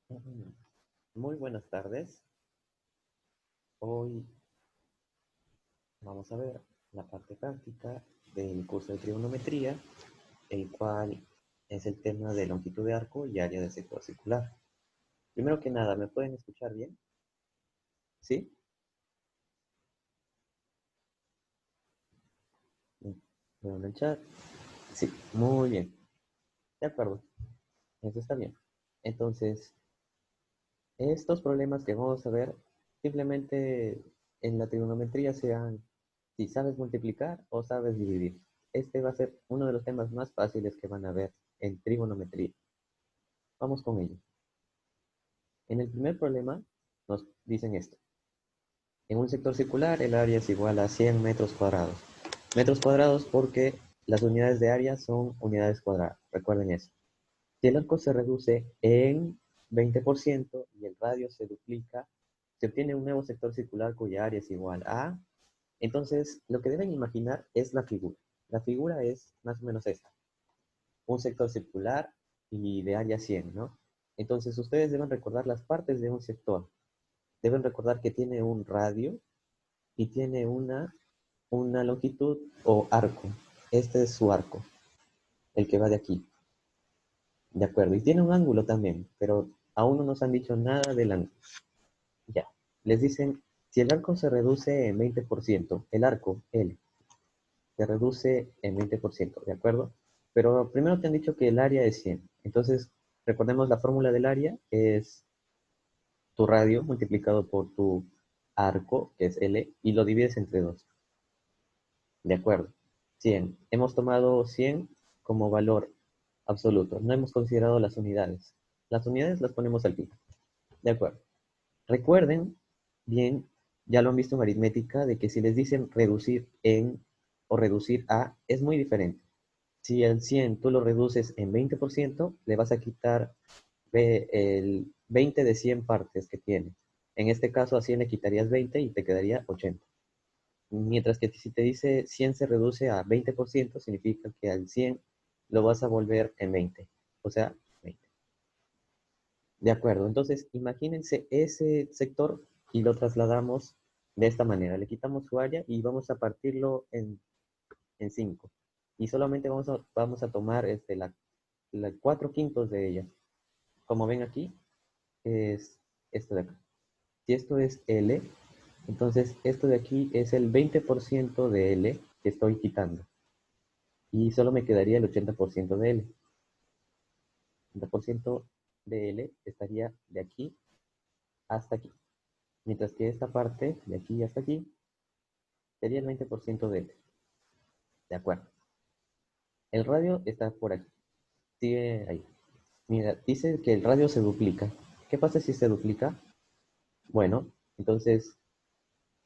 Mm, Muy buenas tardes. Hoy vamos a ver la parte práctica del curso de trigonometría, el cual es el tema de longitud de arco y área del sector circular. Primero que nada, ¿me pueden escuchar bien? ¿Sí? Mm, Veo en el chat. Sí, muy bien. De acuerdo, eso está bien. Entonces, estos problemas que vamos a ver, simplemente en la trigonometría sean si sabes multiplicar o sabes dividir. Este va a ser uno de los temas más fáciles que van a ver en trigonometría. Vamos con ello. En el primer problema nos dicen esto. En un sector circular el área es igual a 100 metros cuadrados. Metros cuadrados porque las unidades de área son unidades cuadradas. Recuerden eso. Si el arco se reduce en 20% y el radio se duplica, se obtiene un nuevo sector circular cuya área es igual a... Entonces, lo que deben imaginar es la figura. La figura es más o menos esta. Un sector circular y de área 100, ¿no? Entonces, ustedes deben recordar las partes de un sector. Deben recordar que tiene un radio y tiene una longitud o arco. Este es su arco, el que va de aquí. De acuerdo. Y tiene un ángulo también, pero aún no nos han dicho nada del ángulo. Ya. Les dicen, si el arco se reduce en 20%, el arco, L, se reduce en 20%, ¿de acuerdo? Pero primero te han dicho que el área es 100. Entonces, recordemos la fórmula del área es tu radio multiplicado por tu arco, que es L, y lo divides entre 2. De acuerdo. 100. Hemos tomado 100 como valor absoluto. No hemos considerado las unidades. Las unidades las ponemos al final. De acuerdo. Recuerden, bien, ya lo han visto en aritmética, de que si les dicen reducir en o reducir a, es muy diferente. Si el 100 tú lo reduces en 20%, le vas a quitar el 20 de 100 partes que tiene. En este caso a 100 le quitarías 20 y te quedaría 80. Mientras que si te dice 100 se reduce a 20%, significa que al 100 lo vas a volver en 20. O sea, 20. De acuerdo, entonces imagínense ese sector y lo trasladamos de esta manera. Le quitamos su área y vamos a partirlo en 5. Y solamente vamos a tomar la 4 quintos de ella. Como ven aquí, es esto de acá. Si esto es L, entonces esto de aquí es el 20% de L que estoy quitando. Y solo me quedaría el 80% de L. El 80% de L estaría de aquí hasta aquí. Mientras que esta parte, de aquí hasta aquí, sería el 20% de L. De acuerdo. El radio está por aquí. Sigue ahí. Mira, dice que el radio se duplica. ¿Qué pasa si se duplica? Bueno, entonces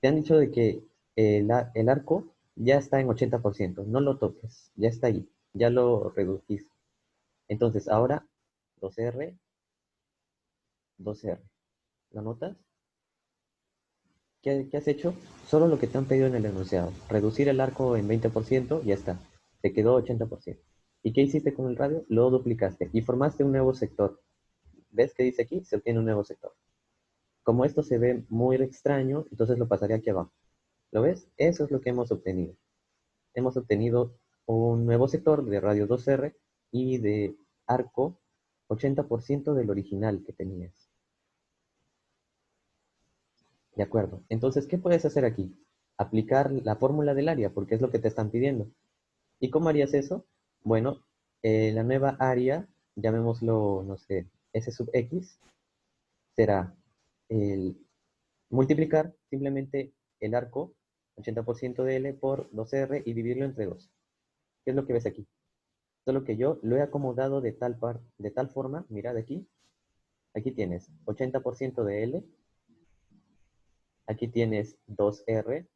te han dicho de que el arco ya está en 80%. No lo toques. Ya está ahí. Ya lo redujiste. Entonces ahora 2R, 2R. ¿Lo notas? ¿Qué has hecho? Solo lo que te han pedido en el enunciado. Reducir el arco en 20%, ya está. Te quedó 80%. ¿Y qué hiciste con el radio? Lo duplicaste y formaste un nuevo sector. ¿Ves qué dice aquí? Se obtiene un nuevo sector. Como esto se ve muy extraño, entonces lo pasaré aquí abajo. ¿Lo ves? Eso es lo que hemos obtenido. Hemos obtenido un nuevo sector de radio 2R y de arco 80% del original que tenías. ¿De acuerdo? Entonces, ¿qué puedes hacer aquí? Aplicar la fórmula del área, porque es lo que te están pidiendo. ¿Y cómo harías eso? Bueno, la nueva área, llamémoslo, no sé, S sub X, será el multiplicar simplemente el arco, 80% de L por 2R y dividirlo entre 2. ¿Qué es lo que ves aquí? Solo que yo lo he acomodado de tal forma, mirad aquí tienes 80% de L, aquí tienes 2R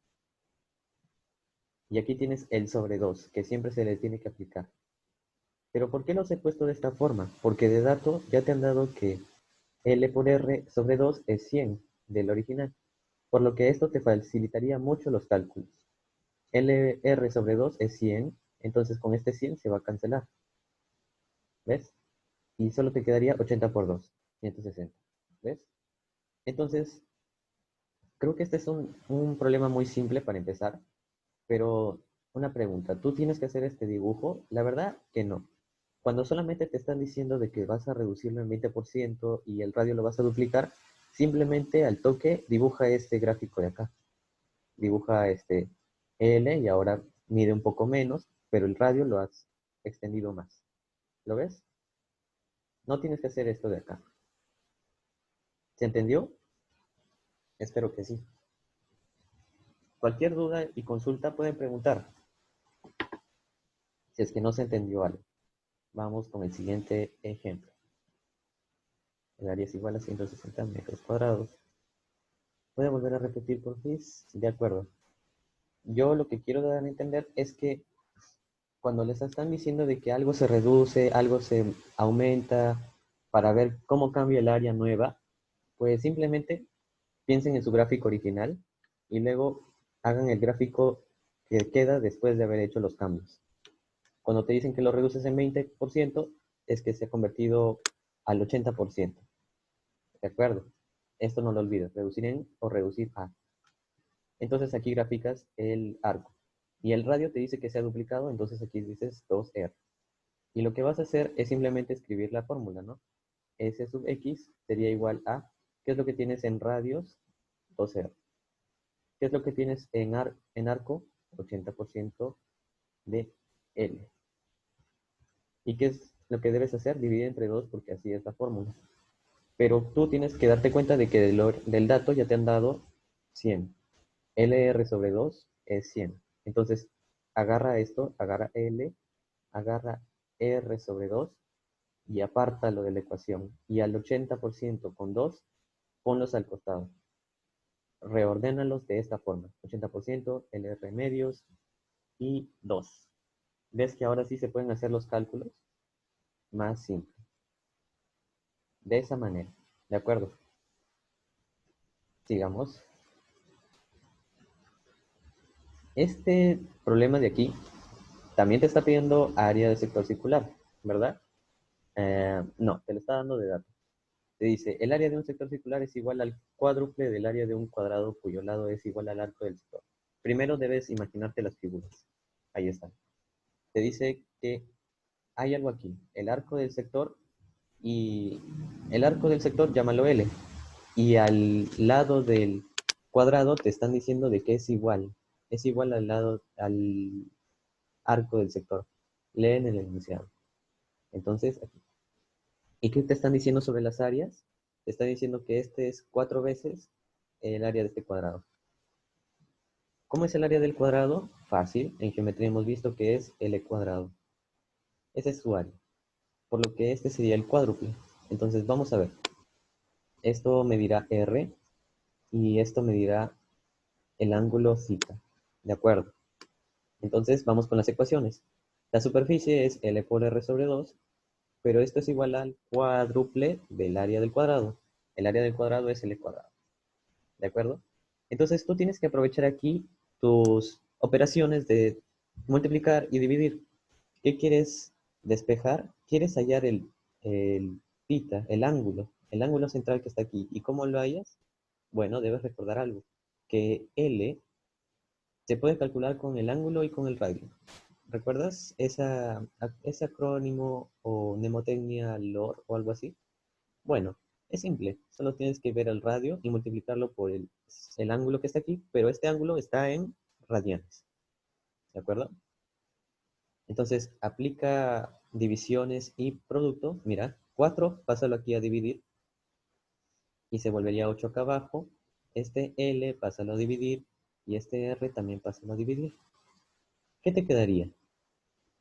y aquí tienes el sobre 2, que siempre se le tiene que aplicar. Pero ¿por qué los he puesto de esta forma? Porque de dato ya te han dado que L por R sobre 2 es 100 del original, por lo que esto te facilitaría mucho los cálculos. LR sobre 2 es 100, entonces con este 100 se va a cancelar, ¿ves? Y solo te quedaría 80 por 2. 160. ¿Ves? Entonces, creo que este es un problema muy simple para empezar, pero una pregunta, ¿tú tienes que hacer este dibujo? La verdad que no. Cuando solamente te están diciendo de que vas a reducirlo en 20% y el radio lo vas a duplicar, simplemente al toque dibuja este gráfico de acá. Dibuja este L y ahora mide un poco menos, pero el radio lo has extendido más. ¿Lo ves? No tienes que hacer esto de acá. ¿Se entendió? Espero que sí. Cualquier duda y consulta pueden preguntar si es que no se entendió algo. Vamos con el siguiente ejemplo. El área es igual a 160 metros cuadrados. ¿Puede volver a repetir, por fin? De acuerdo. Yo lo que quiero dar a entender es que cuando les están diciendo de que algo se reduce, algo se aumenta, para ver cómo cambia el área nueva, pues simplemente piensen en su gráfico original y luego hagan el gráfico que queda después de haber hecho los cambios. Cuando te dicen que lo reduces en 20%, es que se ha convertido al 80%. ¿De acuerdo? Esto no lo olvides, reducir en o reducir a. Entonces aquí graficas el arco. Y el radio te dice que se ha duplicado, entonces aquí dices 2R. Y lo que vas a hacer es simplemente escribir la fórmula, ¿no? S sub X sería igual a, ¿qué es lo que tienes en radios? 2R. ¿Qué es lo que tienes en arco? 80% de L. ¿Y qué es lo que debes hacer? Dividir entre 2 porque así es la fórmula. Pero tú tienes que darte cuenta de que del dato ya te han dado 100. LR sobre 2 es 100. Entonces, agarra esto, agarra L, agarra R sobre 2 y apártalo de la ecuación. Y al 80% con 2, ponlos al costado. Reordénalos de esta forma. 80%, LR medios y 2. ¿Ves que ahora sí se pueden hacer los cálculos? Más simple. De esa manera. ¿De acuerdo? Sigamos. Este problema de aquí también te está pidiendo área de sector circular, ¿verdad? No, te lo está dando de dato. Te dice, el área de un sector circular es igual al cuádruple del área de un cuadrado cuyo lado es igual al arco del sector. Primero debes imaginarte las figuras. Ahí están. Te dice que hay algo aquí, el arco del sector, y el arco del sector llámalo L. Y al lado del cuadrado te están diciendo de que es igual. Es igual al arco del sector. Leen el enunciado. Entonces, aquí. ¿Y qué te están diciendo sobre las áreas? Te están diciendo que este es 4 veces el área de este cuadrado. ¿Cómo es el área del cuadrado? Fácil. En geometría hemos visto que es L cuadrado. Ese es su área. Por lo que este sería el cuádruple. Entonces, vamos a ver. Esto medirá R y esto medirá el ángulo θ. ¿De acuerdo? Entonces, vamos con las ecuaciones. La superficie es L por R sobre 2, pero esto es igual al cuádruple del área del cuadrado. El área del cuadrado es L cuadrado. ¿De acuerdo? Entonces tú tienes que aprovechar aquí tus operaciones de multiplicar y dividir. ¿Qué quieres despejar? ¿Quieres hallar el θ, el ángulo central que está aquí? ¿Y cómo lo hallas? Bueno, debes recordar algo, que L se puede calcular con el ángulo y con el radio. ¿Recuerdas ese acrónimo o mnemotecnia LOR o algo así? Bueno, es simple. Solo tienes que ver el radio y multiplicarlo por el ángulo que está aquí, pero este ángulo está en radianes. ¿De acuerdo? Entonces, aplica divisiones y producto. Mira, 4, pásalo aquí a dividir y se volvería 8 acá abajo. Este L, pásalo a dividir y este R también pásalo a dividir. ¿Qué te quedaría?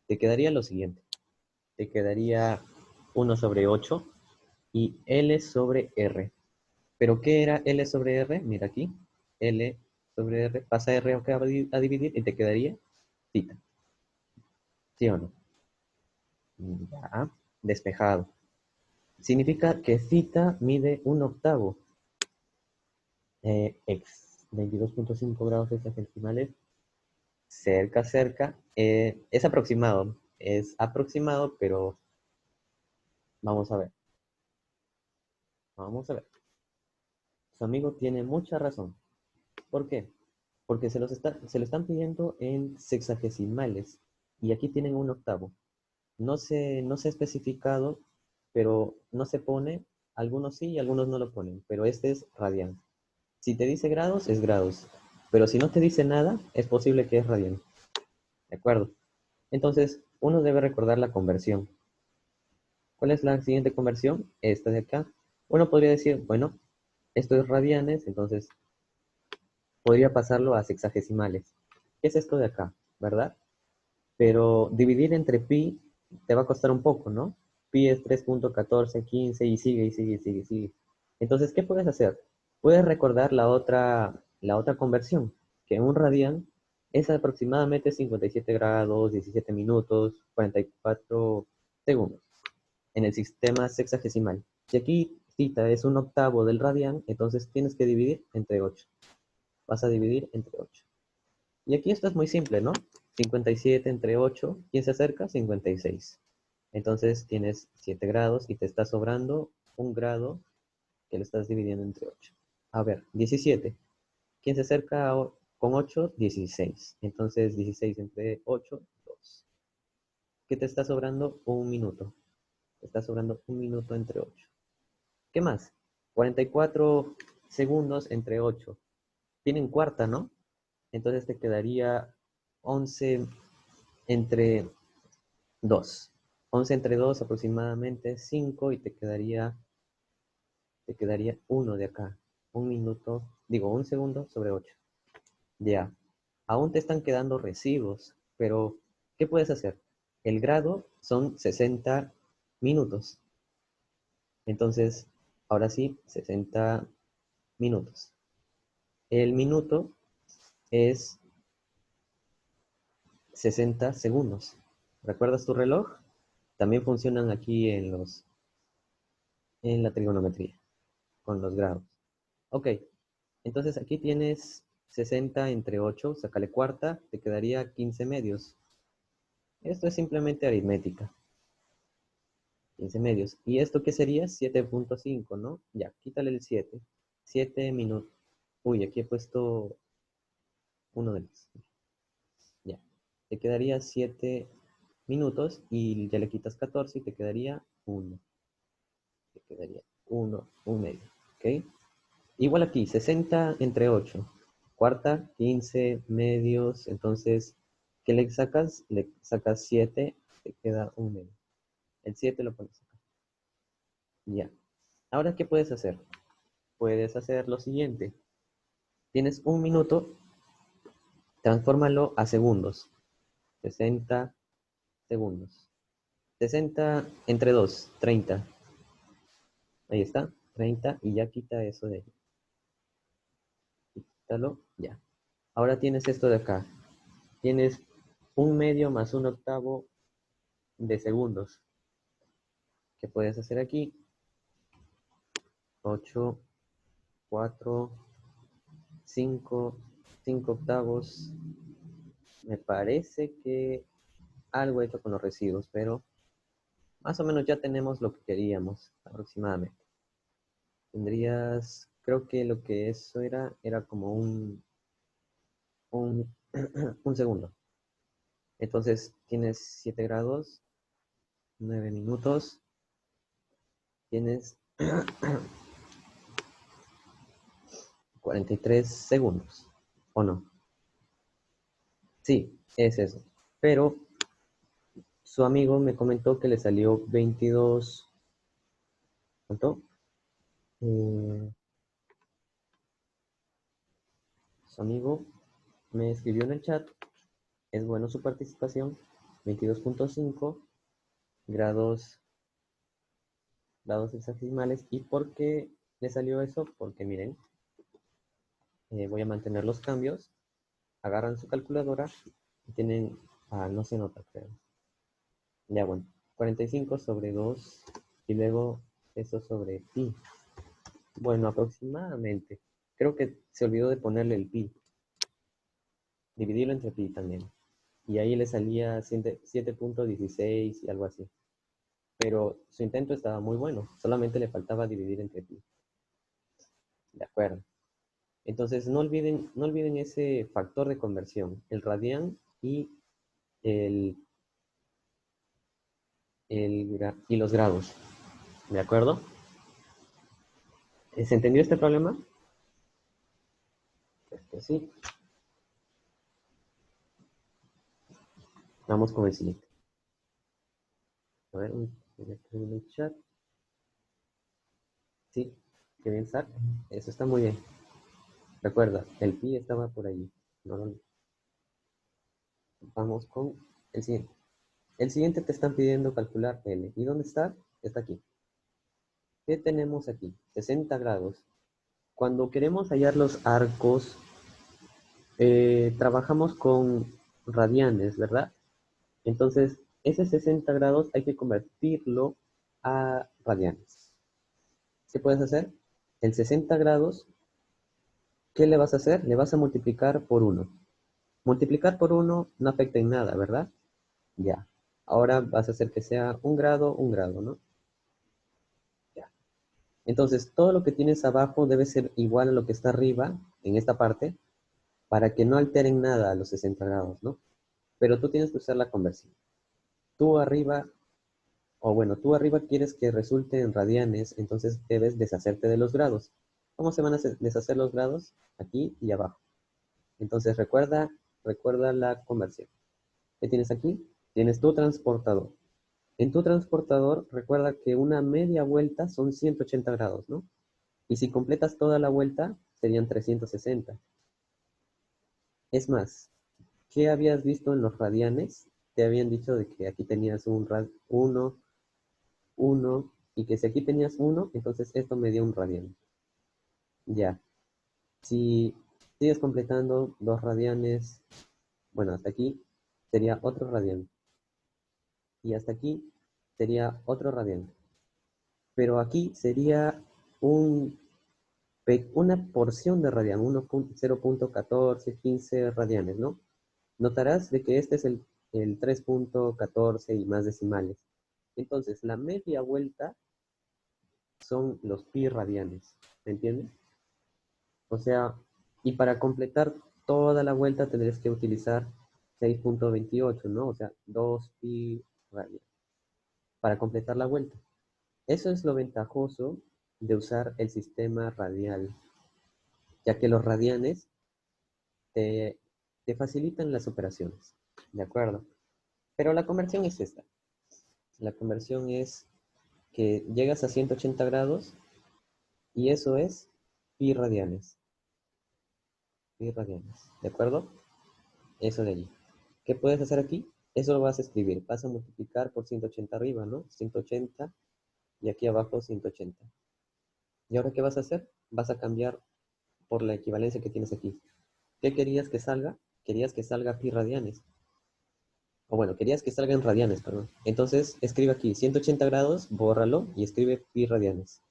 Te quedaría lo siguiente. Te quedaría 1 sobre 8 y L sobre R. ¿Pero qué era L sobre R? Mira aquí. L sobre R. Pasa R acá a dividir y te quedaría θ. ¿Sí o no? Ya. Despejado. Significa que θ mide un octavo. X. 22.5 grados hexagesimales. Cerca, cerca. Es aproximado. Es aproximado, pero vamos a ver. Vamos a ver. Su amigo tiene mucha razón. ¿Por qué? Porque se lo están pidiendo en sexagesimales y aquí tienen un octavo. No se ha especificado, pero no se pone, algunos sí y algunos no lo ponen, pero este es radian. Si te dice grados, es grados, pero si no te dice nada, es posible que es radian. ¿De acuerdo? Entonces, uno debe recordar la conversión. ¿Cuál es la siguiente conversión? Esta de acá. Uno podría decir, bueno, esto es radianes, entonces podría pasarlo a sexagesimales. ¿Qué es esto de acá? ¿Verdad? Pero dividir entre pi te va a costar un poco, ¿no? Pi es 3.1415 y sigue, y sigue, y sigue, y sigue. Entonces, ¿qué puedes hacer? Puedes recordar la otra conversión, que un radian es aproximadamente 57 grados, 17 minutos, 44 segundos en el sistema sexagesimal. Si aquí cita es un octavo del radian, entonces tienes que dividir entre 8. Vas a dividir entre 8. Y aquí esto es muy simple, ¿no? 57 entre 8, ¿quién se acerca? 56. Entonces tienes 7 grados y te está sobrando un grado que lo estás dividiendo entre 8. A ver, 17. ¿Quién se acerca con 8? 16. Entonces 16 entre 8, 2. ¿Qué te está sobrando? Un minuto. Te está sobrando un minuto entre 8. ¿Qué más? 44 segundos entre 8. Tienen cuarta, ¿no? Entonces te quedaría 11 entre 2. 11 entre 2 aproximadamente 5 y te quedaría 1 de acá. Un minuto, digo, un segundo sobre 8. Ya. Aún te están quedando residuos, pero ¿qué puedes hacer? El grado son 60 minutos. Entonces, ahora sí, 60 minutos. El minuto es 60 segundos. ¿Recuerdas tu reloj? También funcionan aquí en la trigonometría, con los grados. Ok, entonces aquí tienes 60 entre 8, sácale cuarta, te quedaría 15 medios. Esto es simplemente aritmética. 15 medios. ¿Y esto qué sería? 7.5, ¿no? Ya, quítale el 7. 7 minutos. Uy, aquí he puesto uno de más. Ya. Te quedaría 7 minutos y ya le quitas 14 y te quedaría 1. Te quedaría 1, un medio. ¿Ok? Igual aquí, 60 entre 8. Cuarta, 15 medios. Entonces, ¿qué le sacas? Le sacas 7, te queda un medio. El 7 lo pones acá. Ya. Ahora, ¿qué puedes hacer? Puedes hacer lo siguiente. Tienes un minuto, transfórmalo a segundos. 60 segundos. 60 entre 2, 30. Ahí está, 30 y ya quita eso de ahí. Quítalo, ya. Ahora tienes esto de acá. Tienes un medio más un octavo de segundos. ¿Qué puedes hacer aquí? 8, 4, 5, 5 octavos. Me parece que algo he hecho con los residuos, pero más o menos ya tenemos lo que queríamos aproximadamente. Tendrías, creo que lo que eso era como un, un segundo. Entonces tienes 7 grados, 9 minutos, tienes 43 segundos, ¿o no? Sí, es eso. Pero su amigo me comentó que le salió 22. ¿Cuánto? Eh, Su amigo me escribió en el chat, es bueno su participación, 22.5 grados, grados hexagesimales. ¿Y por qué le salió eso? Porque miren, voy a mantener los cambios, agarran su calculadora y tienen, no se nota, creo. Ya bueno, 45 sobre 2 y luego eso sobre pi. Bueno, aproximadamente. Creo que se olvidó de ponerle el pi. Dividirlo entre pi también. Y ahí le salía 7.16 y algo así. pero su intento estaba muy bueno, solamente le faltaba dividir entre pi. De acuerdo. Entonces, no olviden ese factor de conversión, el radián y, el, y los grados. ¿De acuerdo? ¿Se entendió este problema? Pues que sí. Vamos con el siguiente. A ver, voy a escribir en el chat. Sí, qué bien, Zach. Eso está muy bien. Recuerda, el pi estaba por allí. Vamos con el siguiente. El siguiente te están pidiendo calcular L. ¿Y dónde está? Está aquí. ¿Qué tenemos aquí? 60 grados. Cuando queremos hallar los arcos, trabajamos con radianes, ¿verdad? Entonces, ese 60 grados hay que convertirlo a radianes. ¿Qué puedes hacer? El 60 grados, ¿qué le vas a hacer? Le vas a multiplicar por 1. Multiplicar por 1 no afecta en nada, ¿verdad? Ya. Ahora vas a hacer que sea un grado, ¿no? Ya. Entonces, todo lo que tienes abajo debe ser igual a lo que está arriba, en esta parte, para que no alteren nada a los 60 grados, ¿no? Pero tú tienes que usar la conversión. Tú arriba, o bueno, tú arriba quieres que resulte en radianes, entonces debes deshacerte de los grados. ¿Cómo se van a deshacer los grados? Aquí y abajo. Entonces recuerda la conversión. ¿Qué tienes aquí? Tienes tu transportador. En tu transportador, recuerda que una media vuelta son 180 grados, ¿no? Y si completas toda la vuelta, serían 360. Es más, ¿qué habías visto en los radianes? Te habían dicho de que aquí tenías un 1, 1, y que si aquí tenías 1, entonces esto me dio un radian. Ya. Si sigues completando 2 radianes, bueno, hasta aquí sería otro radian. Y hasta aquí sería otro radian. Pero aquí sería un una porción de radian, 0.1415 radianes, ¿no? Notarás de que este es el 3.14 y más decimales. Entonces, la media vuelta son los pi radianes, ¿me entiendes? O sea, y para completar toda la vuelta tendrías que utilizar 6.28, ¿no? O sea, 2 pi radianes para completar la vuelta. Eso es lo ventajoso de usar el sistema radial, ya que los radianes te, te facilitan las operaciones, ¿de acuerdo? Pero la conversión es esta. La conversión es que llegas a 180 grados y eso es pi radianes. Pi radianes, ¿de acuerdo? Eso de allí. ¿Qué puedes hacer aquí? Eso lo vas a escribir. Vas a multiplicar por 180 arriba, ¿no? 180 y aquí abajo 180. ¿Y ahora qué vas a hacer? Vas a cambiar por la equivalencia que tienes aquí. ¿Qué querías que salga? Querías que salga pi radianes. O bueno, querías que salga en radianes, perdón. Entonces, escribe aquí 180 grados, bórralo y escribe pi radianes.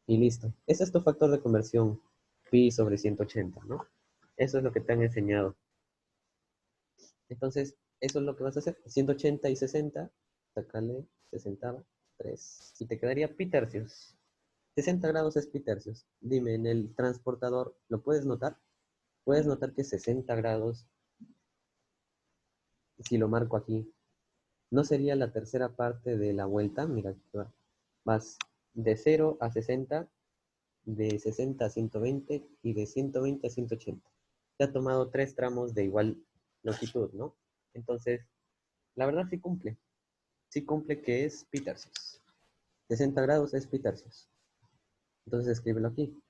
Y listo. Ese es tu factor de conversión, pi sobre 180, ¿no? Eso es lo que te han enseñado. Entonces, eso es lo que vas a hacer. 180 y 60, sacarle 60, 3. Y te quedaría pi tercios. 60 grados es pi tercios. Dime, en el transportador, ¿lo puedes notar? Puedes notar que 60 grados, si lo marco aquí, ¿no sería la tercera parte de la vuelta? Mira, vas de 0 a 60, de 60 a 120 y de 120 a 180. Te ha tomado 3 tramos de igual longitud, ¿no? Entonces, la verdad sí cumple. Sí cumple que es pi tercios. 60 grados es pi tercios. Entonces escríbelo aquí.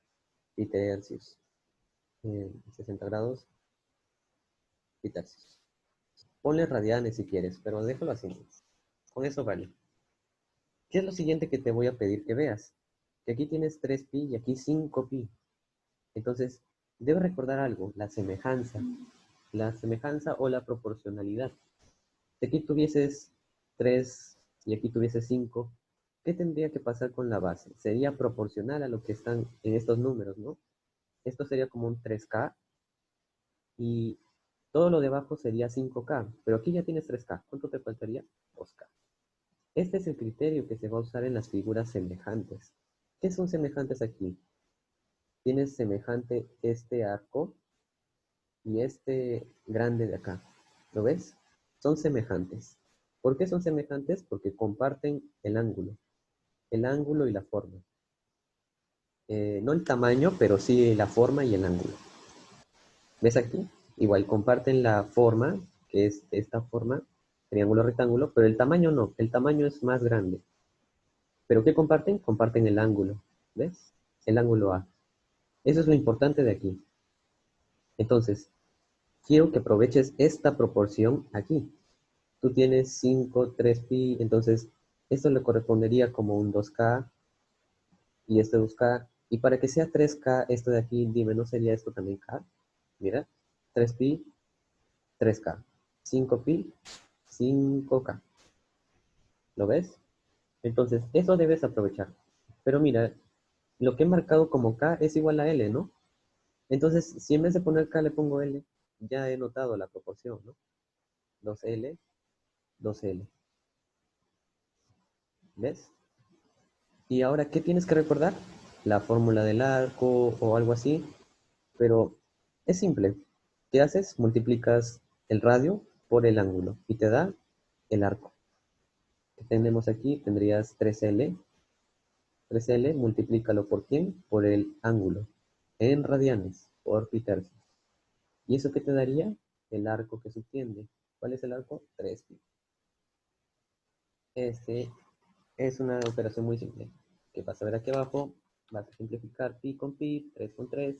Pi tercios. 60 grados, pi tercios. Ponle radianes si quieres, pero déjalo así. Con eso vale. ¿Qué es lo siguiente que te voy a pedir que veas? Que aquí tienes 3pi y aquí 5pi. Entonces, debes recordar algo, la semejanza o la proporcionalidad. Si aquí tuvieses 3 y aquí tuvieses 5, ¿qué tendría que pasar con la base? Sería proporcional a lo que están en estos números, ¿no? Esto sería como un 3K y todo lo de abajo sería 5K, pero aquí ya tienes 3K. ¿Cuánto te faltaría? 2K. Este es el criterio que se va a usar en las figuras semejantes. ¿Qué son semejantes aquí? Tienes semejante este arco y este grande de acá. ¿Lo ves? Son semejantes. ¿Por qué son semejantes? Porque comparten el ángulo y la forma. No el tamaño, pero sí la forma y el ángulo. ¿Ves aquí? Igual comparten la forma, que es esta forma, triángulo rectángulo, pero el tamaño no, el tamaño es más grande. ¿Pero qué comparten? Comparten el ángulo, ¿ves? El ángulo A. Eso es lo importante de aquí. Entonces, quiero que aproveches esta proporción aquí. Tú tienes 5, 3pi, entonces esto le correspondería como un 2K y este 2K. Y para que sea 3K, esto de aquí, dime, ¿no sería esto también K? Mira, 3pi, 3K. 5pi, 5K. ¿Lo ves? Entonces, eso debes aprovechar. Pero mira, lo que he marcado como K es igual a L, ¿no? Entonces, si en vez de poner K le pongo L, ya he notado la proporción, ¿no? 2L, 2L. ¿Ves? Y ahora, ¿qué tienes que recordar? La fórmula del arco o algo así. Pero es simple. ¿Qué haces? Multiplicas el radio por el ángulo y te da el arco. ¿Qué tenemos aquí? Tendrías 3L. 3L, multiplícalo por quién? Por el ángulo. En radianes, por pi tercios. ¿Y eso qué te daría? El arco que subtiende. ¿Cuál es el arco? 3pi. Este es una operación muy simple. ¿Qué vas a ver aquí abajo? Vas a simplificar pi, 3 con 3,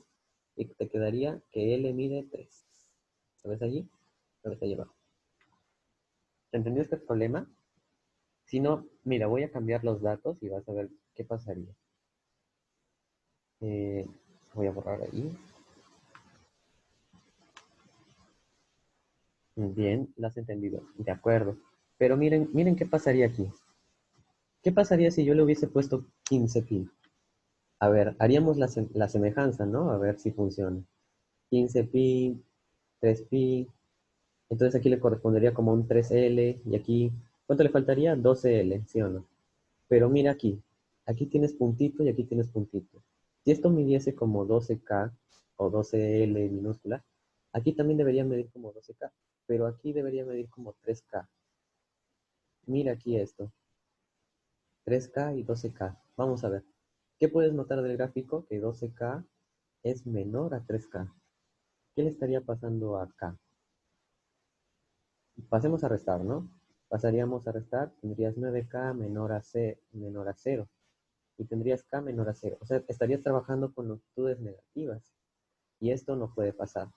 y te quedaría que L mide 3. ¿Lo ves allí? ¿Lo ves allí abajo? ¿Te entendió este problema? Si no, mira, voy a cambiar los datos y vas a ver qué pasaría. Eh, Voy a borrar ahí. Bien, lo has entendido. De acuerdo. Pero miren, miren qué pasaría aquí. ¿Qué pasaría si yo le hubiese puesto 15pi? A ver, haríamos la semejanza, ¿no? A ver si funciona. 15pi, 3pi. Entonces aquí le correspondería como un 3L. Y aquí, ¿cuánto le faltaría? 12L, ¿sí o no? Pero mira aquí. Aquí tienes puntito y aquí tienes puntito. Si esto midiese como 12K o 12L minúscula, aquí también debería medir como 12K. Pero aquí debería medir como 3K. Mira aquí esto. 3K y 12K. Vamos a ver. ¿Qué puedes notar del gráfico? Que 12K es menor a 3K. ¿Qué le estaría pasando acá? Pasemos a restar, ¿no? Pasaríamos a restar, tendrías 9K menor a 0 y tendrías K menor a 0. O sea, estarías trabajando con longitudes negativas y esto no puede pasar.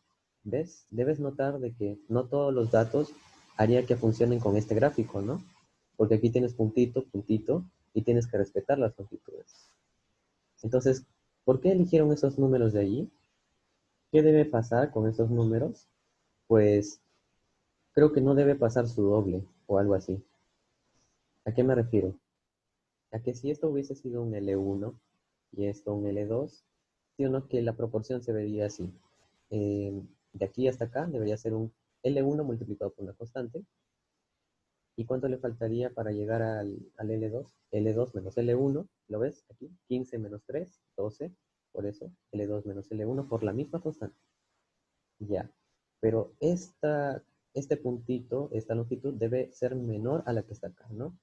¿Ves? Debes notar de que no todos los datos haría que funcionen con este gráfico, ¿no? Porque aquí tienes puntito, puntito y tienes que respetar las longitudes. Entonces, ¿por qué eligieron esos números de allí? ¿Qué debe pasar con estos números? Pues creo que no debe pasar su doble o algo así. ¿A qué me refiero? A que si esto hubiese sido un L1 y esto un L2, sí o no que la proporción se vería así. De aquí hasta acá debería ser un L1 multiplicado por una constante. ¿Y cuánto le faltaría para llegar al L2? L2 menos L1, ¿lo ves aquí? 15 menos 3, 12. Por eso, L2 menos L1 por la misma constante. Ya. Pero este puntito, esta longitud debe ser menor a la que está acá, ¿no?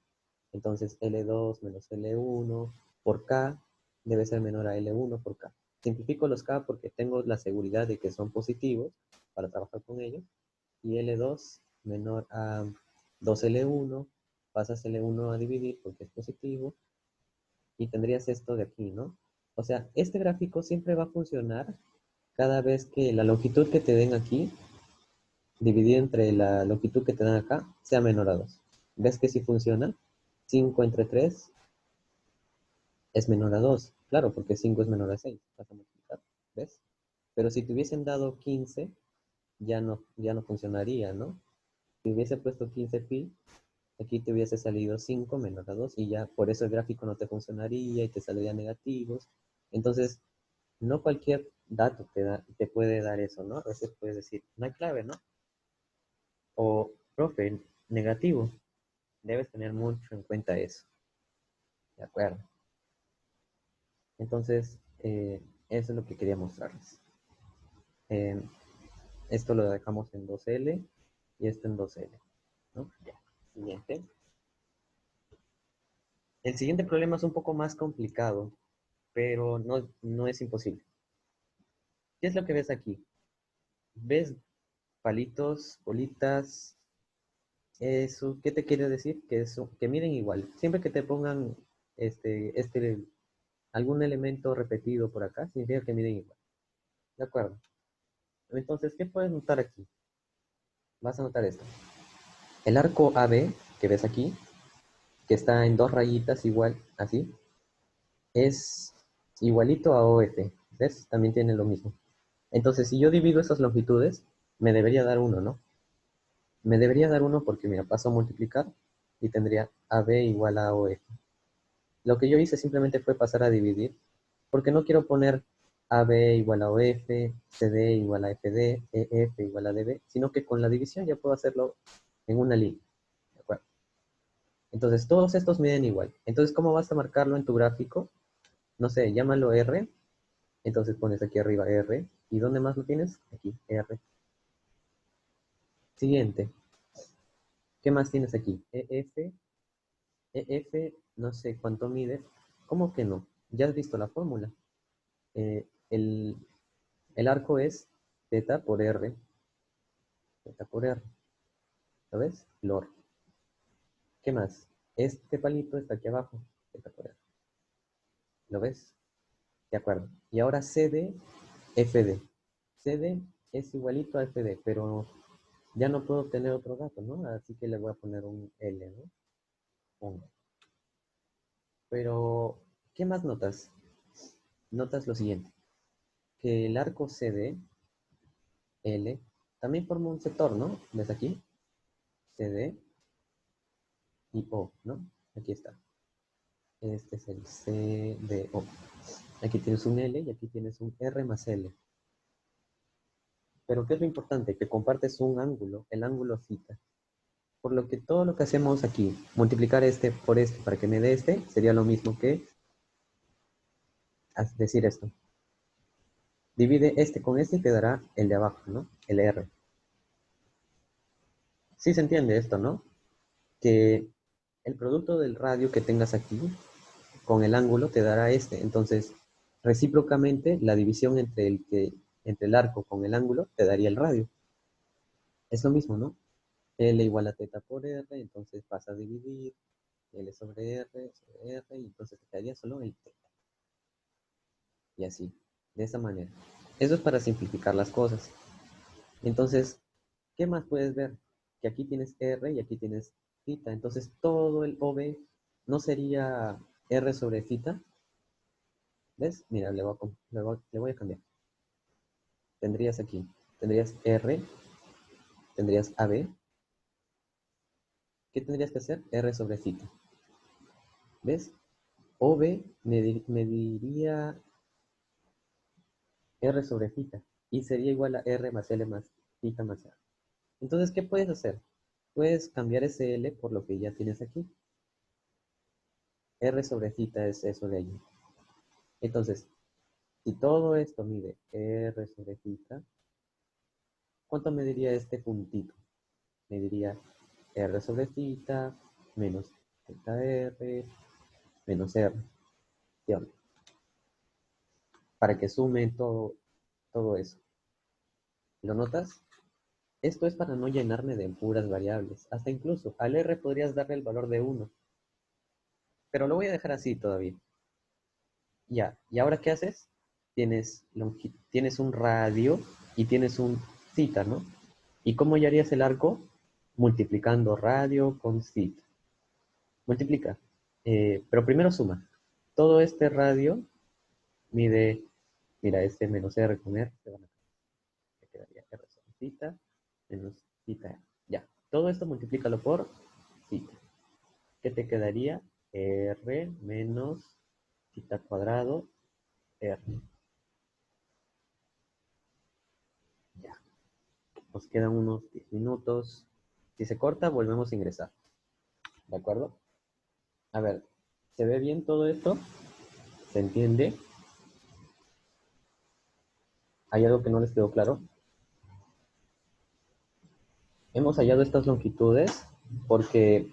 Entonces L2 menos L1 por K debe ser menor a L1 por K. Simplifico los K porque tengo la seguridad de que son positivos para trabajar con ellos. Y L2 menor a 2L1, pasas L1 a dividir porque es positivo y tendrías esto de aquí, ¿no? O sea, este gráfico siempre va a funcionar cada vez que la longitud que te den aquí, dividida entre la longitud que te dan acá, sea menor a 2. ¿Ves que sí funciona? 5 entre 3 es menor a 2. Claro, porque 5 es menor a 6. Vas a multiplicar, ¿ves? Pero si te hubiesen dado 15, ya no funcionaría, ¿no? Si hubiese puesto 15pi, aquí te hubiese salido 5 menor a 2 y ya por eso el gráfico no te funcionaría y te saldría negativos. Entonces, no cualquier dato te puede dar eso, ¿no? A veces puedes decir, no hay clave, ¿no? O, profe, negativo. Debes tener mucho en cuenta eso. ¿De acuerdo? Entonces, eso es lo que quería mostrarles. Eh, Esto lo dejamos en 2L y esto en 2L, ¿no? Ya. Siguiente. El siguiente problema es un poco más complicado, pero no es imposible. ¿Qué es lo que ves aquí? ¿Ves palitos, bolitas? Eso, ¿qué te quiere decir? Que miden igual. Siempre que te pongan algún elemento repetido por acá, significa que miden igual. ¿De acuerdo? Entonces, ¿qué puedes notar aquí? Vas a notar esto. El arco AB que ves aquí, que está en dos rayitas igual, así, es igualito a OF. ¿Ves? También tiene lo mismo. Entonces, si yo divido esas longitudes, me debería dar 1, ¿no? Me debería dar 1 porque, mira, paso a multiplicar y tendría AB igual a OF. Lo que yo hice simplemente fue pasar a dividir, porque no quiero poner AB igual a OF, CD igual a FD, EF igual a DB, sino que con la división ya puedo hacerlo en una línea. ¿De acuerdo? Entonces, todos estos miden igual. Entonces, ¿cómo vas a marcarlo en tu gráfico? No sé, llámalo R. Entonces pones aquí arriba R. ¿Y dónde más lo tienes? Aquí, R. Siguiente. ¿Qué más tienes aquí? EF. EF, no sé cuánto mide. ¿Cómo que no? Ya has visto la fórmula. Eh, el, el arco es θ por R. Θ por R. ¿Lo ves? LOR. ¿Qué más? Este palito está aquí abajo. θ por R. ¿Lo ves? De acuerdo. Y ahora CD, FD. CD es igualito a FD, pero ya no puedo tener otro dato, ¿no? Así que le voy a poner un L, ¿no? 1. Pero, ¿qué más notas? Notas lo siguiente, que el arco CD, L, también forma un sector, ¿no? ¿Ves aquí? CD y O, ¿no? Aquí está. Este es el CDO. Aquí tienes un L y aquí tienes un R más L. Pero ¿qué es lo importante? Que compartes un ángulo, el ángulo θ. Por lo que todo lo que hacemos aquí, multiplicar este por este para que me dé este, sería lo mismo que decir esto. Divide este con este y te dará el de abajo, ¿no? El R. Sí se entiende esto, ¿no? Que el producto del radio que tengas aquí con el ángulo te dará este. Entonces, recíprocamente, la división entre el arco con el ángulo te daría el radio. Es lo mismo, ¿no? L igual a θ por R, entonces pasa a dividir L sobre R, y entonces te quedaría solo el θ. Y así, de esa manera. Eso es para simplificar las cosas. Entonces, ¿qué más puedes ver? Que aquí tienes R y aquí tienes θ. Entonces, todo el OB no sería R sobre θ. ¿Ves? Mira, le voy a cambiar. Tendrías aquí, tendrías R, tendrías AB. ¿Qué tendrías que hacer? R sobre θ. ¿Ves? OB me diría R sobre θ. Y sería igual a R más L más θ más R. Entonces, ¿qué puedes hacer? Puedes cambiar ese L por lo que ya tienes aquí. R sobre θ es eso de allí. Entonces, si todo esto mide R sobre θ, ¿cuánto me diría este puntito? Me diría R sobre θ menos θR menos R. Para que sume todo eso. ¿Lo notas? Esto es para no llenarme de puras variables. Hasta incluso al R podrías darle el valor de 1. Pero lo voy a dejar así todavía. Ya, ¿y ahora qué haces? Tienes un radio y tienes un θ, ¿no? ¿Y cómo harías el arco? Multiplicando radio con θ. Multiplica. Pero primero suma. Todo este radio mide, mira, este menos R con R, se van a te quedaría R sobre θ menos θ. Ya, todo esto multiplícalo por θ. ¿Qué te quedaría? R menos θ cuadrado R. Ya, nos quedan unos 10 minutos. Si se corta, volvemos a ingresar. ¿De acuerdo? A ver, ¿se ve bien todo esto? ¿Se entiende? ¿Hay algo que no les quedó claro? Hemos hallado estas longitudes porque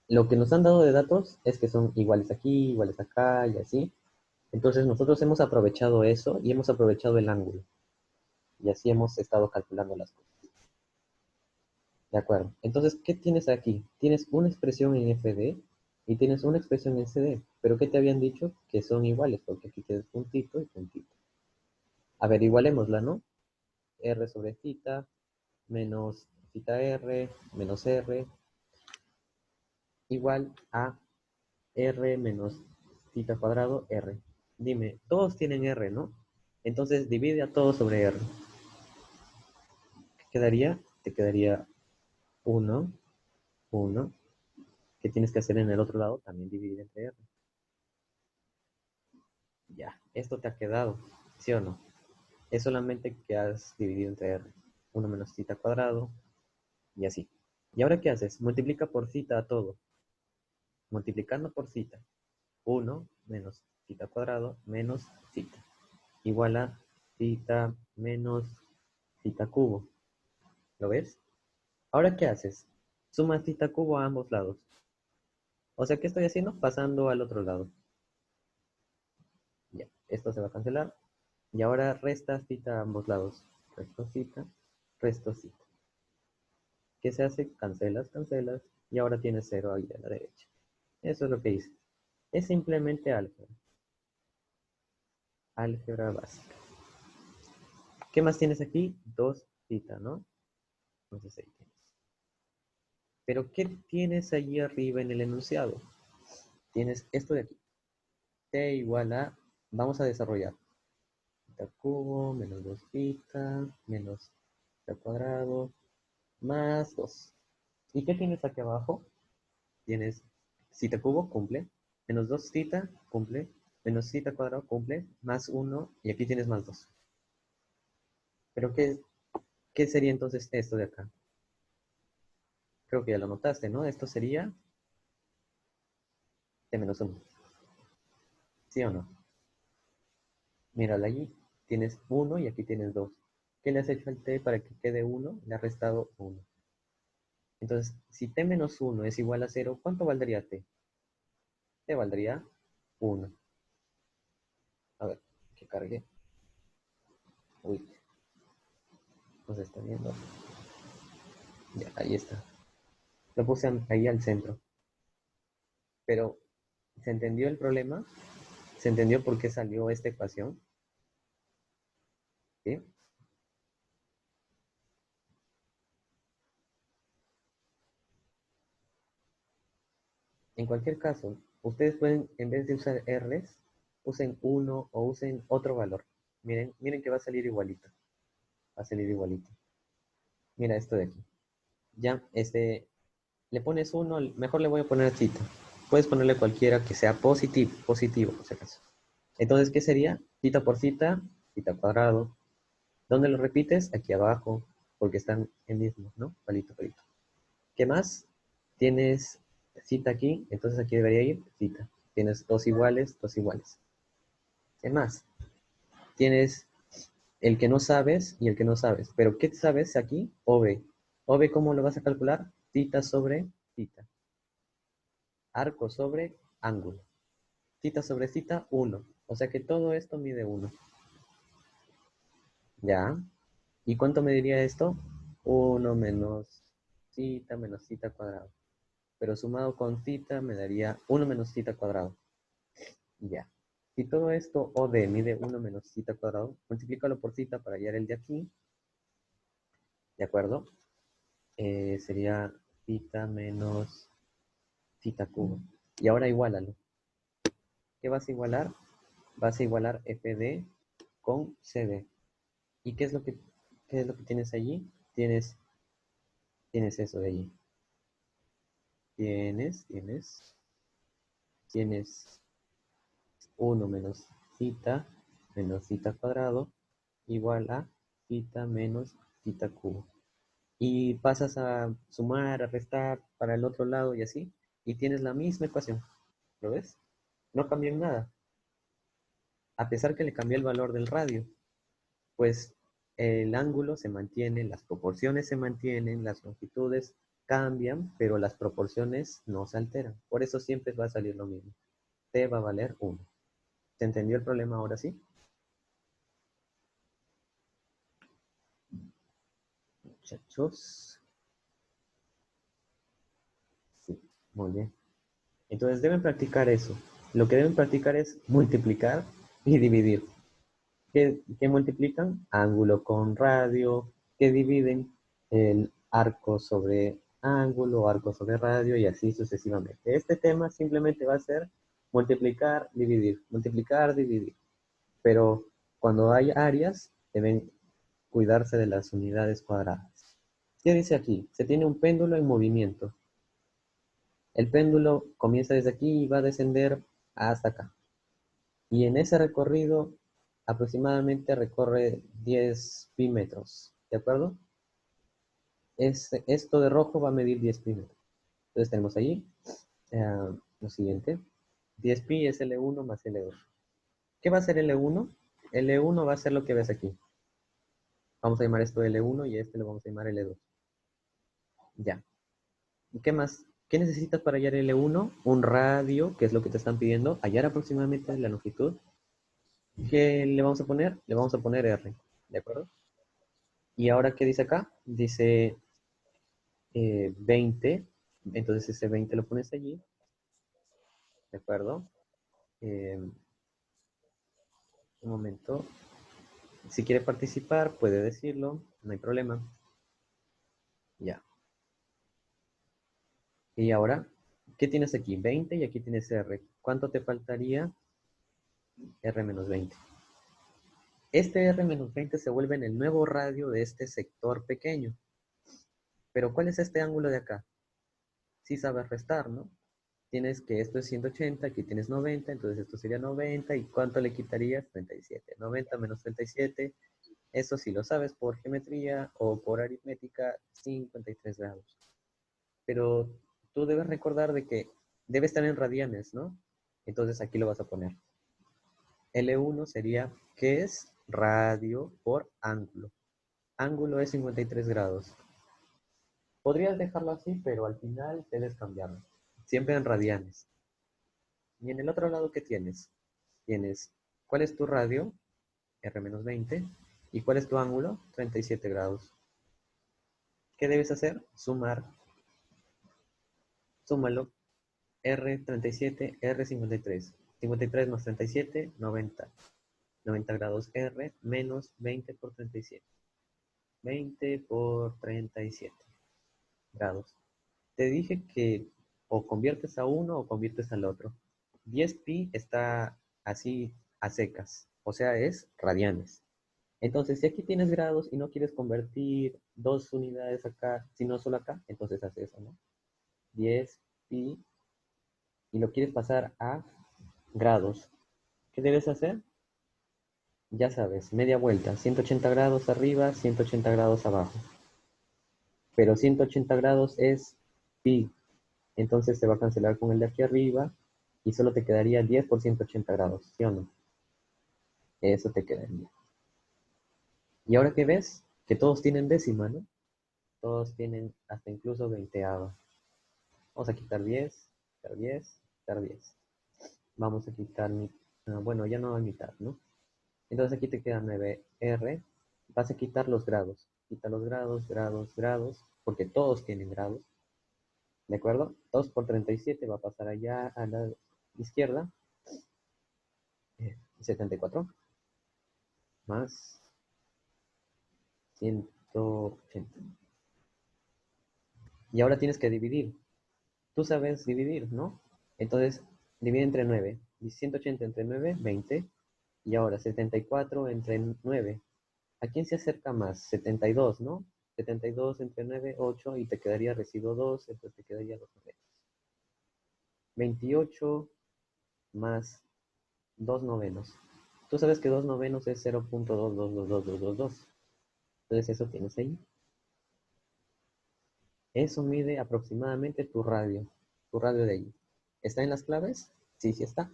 lo que nos han dado de datos es que son iguales aquí, iguales acá y así. Entonces nosotros hemos aprovechado eso y hemos aprovechado el ángulo. Y así hemos estado calculando las cosas. De acuerdo. Entonces, ¿qué tienes aquí? Tienes una expresión en FD y tienes una expresión en CD. ¿Pero qué te habían dicho? Que son iguales, porque aquí tienes puntito y puntito. A ver, igualémosla, ¿no? R sobre θ menos θ R menos R igual a R menos θ cuadrado R. Dime, todos tienen R, ¿no? Entonces divide a todos sobre R. ¿Qué quedaría? Te quedaría 1, 1. ¿Qué tienes que hacer en el otro lado? También dividir entre R. Ya, esto te ha quedado, ¿sí o no? Es solamente que has dividido entre R. 1 menos θ cuadrado y así. ¿Y ahora qué haces? Multiplica por θ a todo. Multiplicando por θ. 1 menos θ cuadrado menos θ. Igual a θ menos θ cubo. ¿Lo ves? Ahora ¿qué haces? Sumas θ cubo a ambos lados. O sea, ¿qué estoy haciendo? Pasando al otro lado. Ya, esto se va a cancelar. Y ahora restas θ a ambos lados. Resto θ, resto θ. ¿Qué se hace? Cancelas, cancelas. Y ahora tienes 0 ahí a la derecha. Eso es lo que hice. Es simplemente álgebra. Álgebra básica. ¿Qué más tienes aquí? 2θ, ¿no? Entonces ahí tienes. Pero ¿qué tienes allí arriba en el enunciado? Tienes esto de aquí. T igual a, vamos a desarrollar. Θ cubo menos 2θ menos θ cuadrado más 2. ¿Y qué tienes aquí abajo? Tienes θ cubo, cumple, menos 2θ, cumple, menos θ cuadrado, cumple, más 1, y aquí tienes más 2. ¿Pero qué sería entonces esto de acá? Creo que ya lo notaste, ¿no? Esto sería t menos 1. ¿Sí o no? Mírala allí. Tienes 1 y aquí tienes 2. ¿Qué le has hecho al t para que quede 1? Le has restado 1. Entonces, si t menos 1 es igual a 0, ¿cuánto valdría t? T valdría 1. A ver, que cargue. Uy, no se está viendo. Ya, ahí está. Lo puse ahí al centro. Pero, ¿se entendió el problema? ¿Se entendió por qué salió esta ecuación? ¿Sí? En cualquier caso, ustedes pueden, en vez de usar R's, usen 1 o usen otro valor. Miren, miren que va a salir igualito. Va a salir igualito. Mira esto de aquí. Ya, le pones 1, mejor le voy a poner cita. Puedes ponerle cualquiera que sea positivo, por si acaso. Entonces, ¿qué sería? Cita por cita, cita cuadrado. ¿Dónde lo repites? Aquí abajo, porque están en mismo, ¿no? Palito, palito. ¿Qué más? Tienes cita aquí, entonces aquí debería ir cita. Tienes dos iguales, dos iguales. ¿Qué más? Tienes el que no sabes y el que no sabes. ¿Pero qué sabes aquí? OB. OB, ¿cómo lo vas a calcular? Cita sobre cita. Arco sobre ángulo. Cita sobre cita, 1. O sea que todo esto mide 1. ¿Ya? ¿Y cuánto mediría esto? 1 menos cita cuadrado. Pero sumado con cita me daría 1 menos cita cuadrado. Ya. Si todo esto OD mide 1 menos cita cuadrado, multiplícalo por cita para hallar el de aquí. ¿De acuerdo? Sería cita menos cita cubo. Y ahora igualalo. ¿Qué vas a igualar? Vas a igualar FD con CD. ¿Y qué es lo que tienes allí? Tienes eso de allí. Tienes 1 menos cita cuadrado igual a cita menos cita cubo. y pasas a sumar, a restar para el otro lado y así, y tienes la misma ecuación. ¿Lo ves? No cambió en nada, a pesar que le cambié el valor del radio, pues el ángulo se mantiene, las proporciones se mantienen, las longitudes cambian, pero las proporciones no se alteran. Por eso siempre va a salir lo mismo. T va a valer 1. ¿Se entendió el problema ahora sí? Muchachos. Sí, muy bien. Entonces deben practicar eso. Lo que deben practicar es multiplicar y dividir. ¿Qué multiplican? Ángulo con radio, que dividen el arco sobre ángulo, arco sobre radio y así sucesivamente. Este tema simplemente va a ser multiplicar, dividir. Pero cuando hay áreas, deben cuidarse de las unidades cuadradas. ¿Qué dice aquí? Se tiene un péndulo en movimiento. El péndulo comienza desde aquí y va a descender hasta acá. Y en ese recorrido aproximadamente recorre 10 pi metros, ¿de acuerdo? Esto de rojo va a medir 10 pi metros. Entonces tenemos ahí lo siguiente. 10 pi es L1 más L2. ¿Qué va a ser L1? L1 va a ser lo que ves aquí. Vamos a llamar esto L1 y este lo vamos a llamar L2. Ya. ¿Y qué más? ¿Qué necesitas para hallar L1? Un radio, que es lo que te están pidiendo. Hallar aproximadamente la longitud. ¿Qué le vamos a poner? Le vamos a poner R. ¿De acuerdo? Y ahora, ¿qué dice acá? Dice 20. Entonces ese 20 lo pones allí. ¿De acuerdo? Un momento. Si quiere participar, puede decirlo. No hay problema. Ya. Y ahora, ¿qué tienes aquí? 20 y aquí tienes R. ¿Cuánto te faltaría? R menos 20. Este R menos 20 se vuelve en el nuevo radio de este sector pequeño. Pero ¿cuál es este ángulo de acá? Sí sabes restar, ¿no? Tienes que esto es 180, aquí tienes 90, entonces esto sería 90, ¿y cuánto le quitarías? 37. 90 menos 37, eso sí lo sabes por geometría o por aritmética, 53 grados. Pero tú debes recordar de que debe estar en radianes, ¿no? Entonces aquí lo vas a poner. L1 sería, ¿qué es? Radio por ángulo. Ángulo es 53 grados. Podrías dejarlo así, pero al final debes cambiarlo. Siempre en radianes. Y en el otro lado, ¿qué tienes? Tienes, ¿cuál es tu radio? R-20. ¿Y cuál es tu ángulo? 37 grados. ¿Qué debes hacer? Sumar. Súmalo. R37, R53. 53 más 37, 90. 90 grados R menos 20 por 37. 20 por 37 grados. Te dije que o conviertes a uno o conviertes al otro. 10 pi está así a secas, o sea, es radianes. Entonces, si aquí tienes grados y no quieres convertir dos unidades acá, sino solo acá, entonces haces eso, ¿no? 10 pi y lo quieres pasar a grados. ¿Qué debes hacer? Ya sabes, media vuelta, 180 grados arriba, 180 grados abajo. Pero 180 grados es pi, entonces se va a cancelar con el de aquí arriba y solo te quedaría 10 por 180 grados, ¿sí o no? Eso te quedaría. ¿Y ahora qué ves? Que todos tienen décima, ¿no? Todos tienen hasta incluso veinteava. Vamos a quitar 10, quitar 10, quitar 10. Vamos a quitar, bueno, ya no a mitad, ¿no? Entonces aquí te queda 9R. Vas a quitar los grados. Quita los grados, grados, grados, porque todos tienen grados. ¿De acuerdo? 2 por 37 va a pasar allá a la izquierda. 74 más 180. Y ahora tienes que dividir. Tú sabes dividir, ¿no? Entonces, divide entre 9. 180 entre 9, 20. Y ahora 74 entre 9. ¿A quién se acerca más? 72, ¿no? 72 entre 9, 8. Y te quedaría residuo 2. Entonces te quedaría 2 novenos. 28 más 2 novenos. Tú sabes que 2 novenos es 0.222222. Entonces eso tienes ahí. Eso mide aproximadamente tu radio de ahí. ¿Está en las claves? Sí, sí está.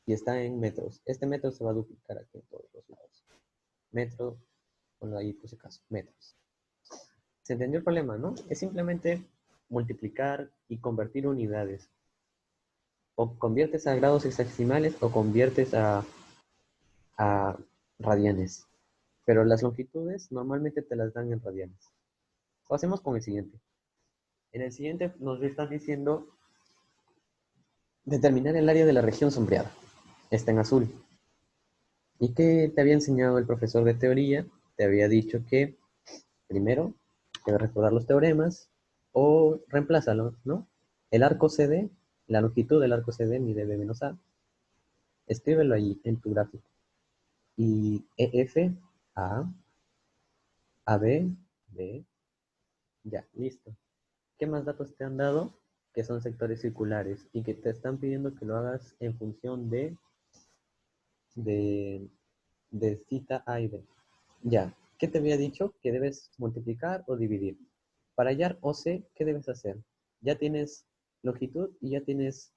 Y está en metros. Este metro se va a duplicar aquí en todos los lados. Metro, ponlo ahí por si acaso, metros. ¿Se entendió el problema, no? Es simplemente multiplicar y convertir unidades. O conviertes a grados hexadecimales o conviertes a radianes. Pero las longitudes normalmente te las dan en radianes. Lo hacemos con el siguiente. En el siguiente nos están diciendo determinar el área de la región sombreada. Está en azul. ¿Y qué te había enseñado el profesor de teoría? Te había dicho que primero debes recordar los teoremas o reemplázalos, ¿no? El arco CD, la longitud del arco CD mide B menos A. Escríbelo ahí en tu gráfico. Y EF, A, AB, B, ya, listo. ¿Qué más datos te han dado? Que son sectores circulares y que te están pidiendo que lo hagas en función de, de cita A y B. Ya, ¿qué te había dicho? Que debes multiplicar o dividir. Para hallar OC, ¿qué debes hacer? Ya tienes longitud y ya tienes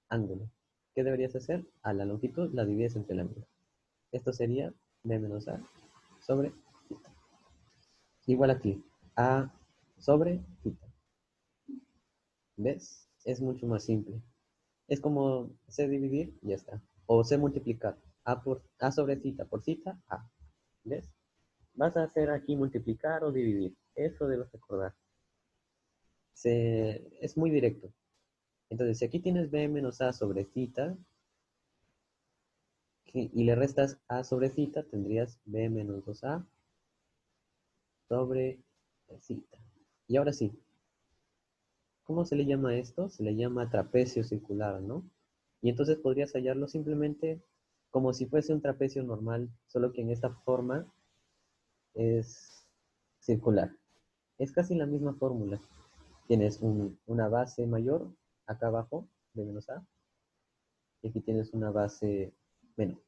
ángulo. ¿Qué deberías hacer? A la longitud la divides entre el ángulo. Esto sería B menos A sobre θ. Igual aquí, A sobre θ. ¿Ves? Es mucho más simple. Es como C dividir, ya está. O C multiplicar. A sobre θ por θ, A. ¿Ves? Vas a hacer aquí multiplicar o dividir. Eso debes recordar. Es muy directo. Entonces, si aquí tienes B menos A sobre θ y le restas A sobre θ, tendrías B menos 2A sobre θ. Y ahora sí, ¿cómo se le llama esto? Se le llama trapecio circular, ¿no? Y entonces podrías hallarlo simplemente como si fuese un trapecio normal, solo que en esta forma es circular. Es casi la misma fórmula. Tienes una base mayor acá abajo, B menos A, y aquí tienes una base menor.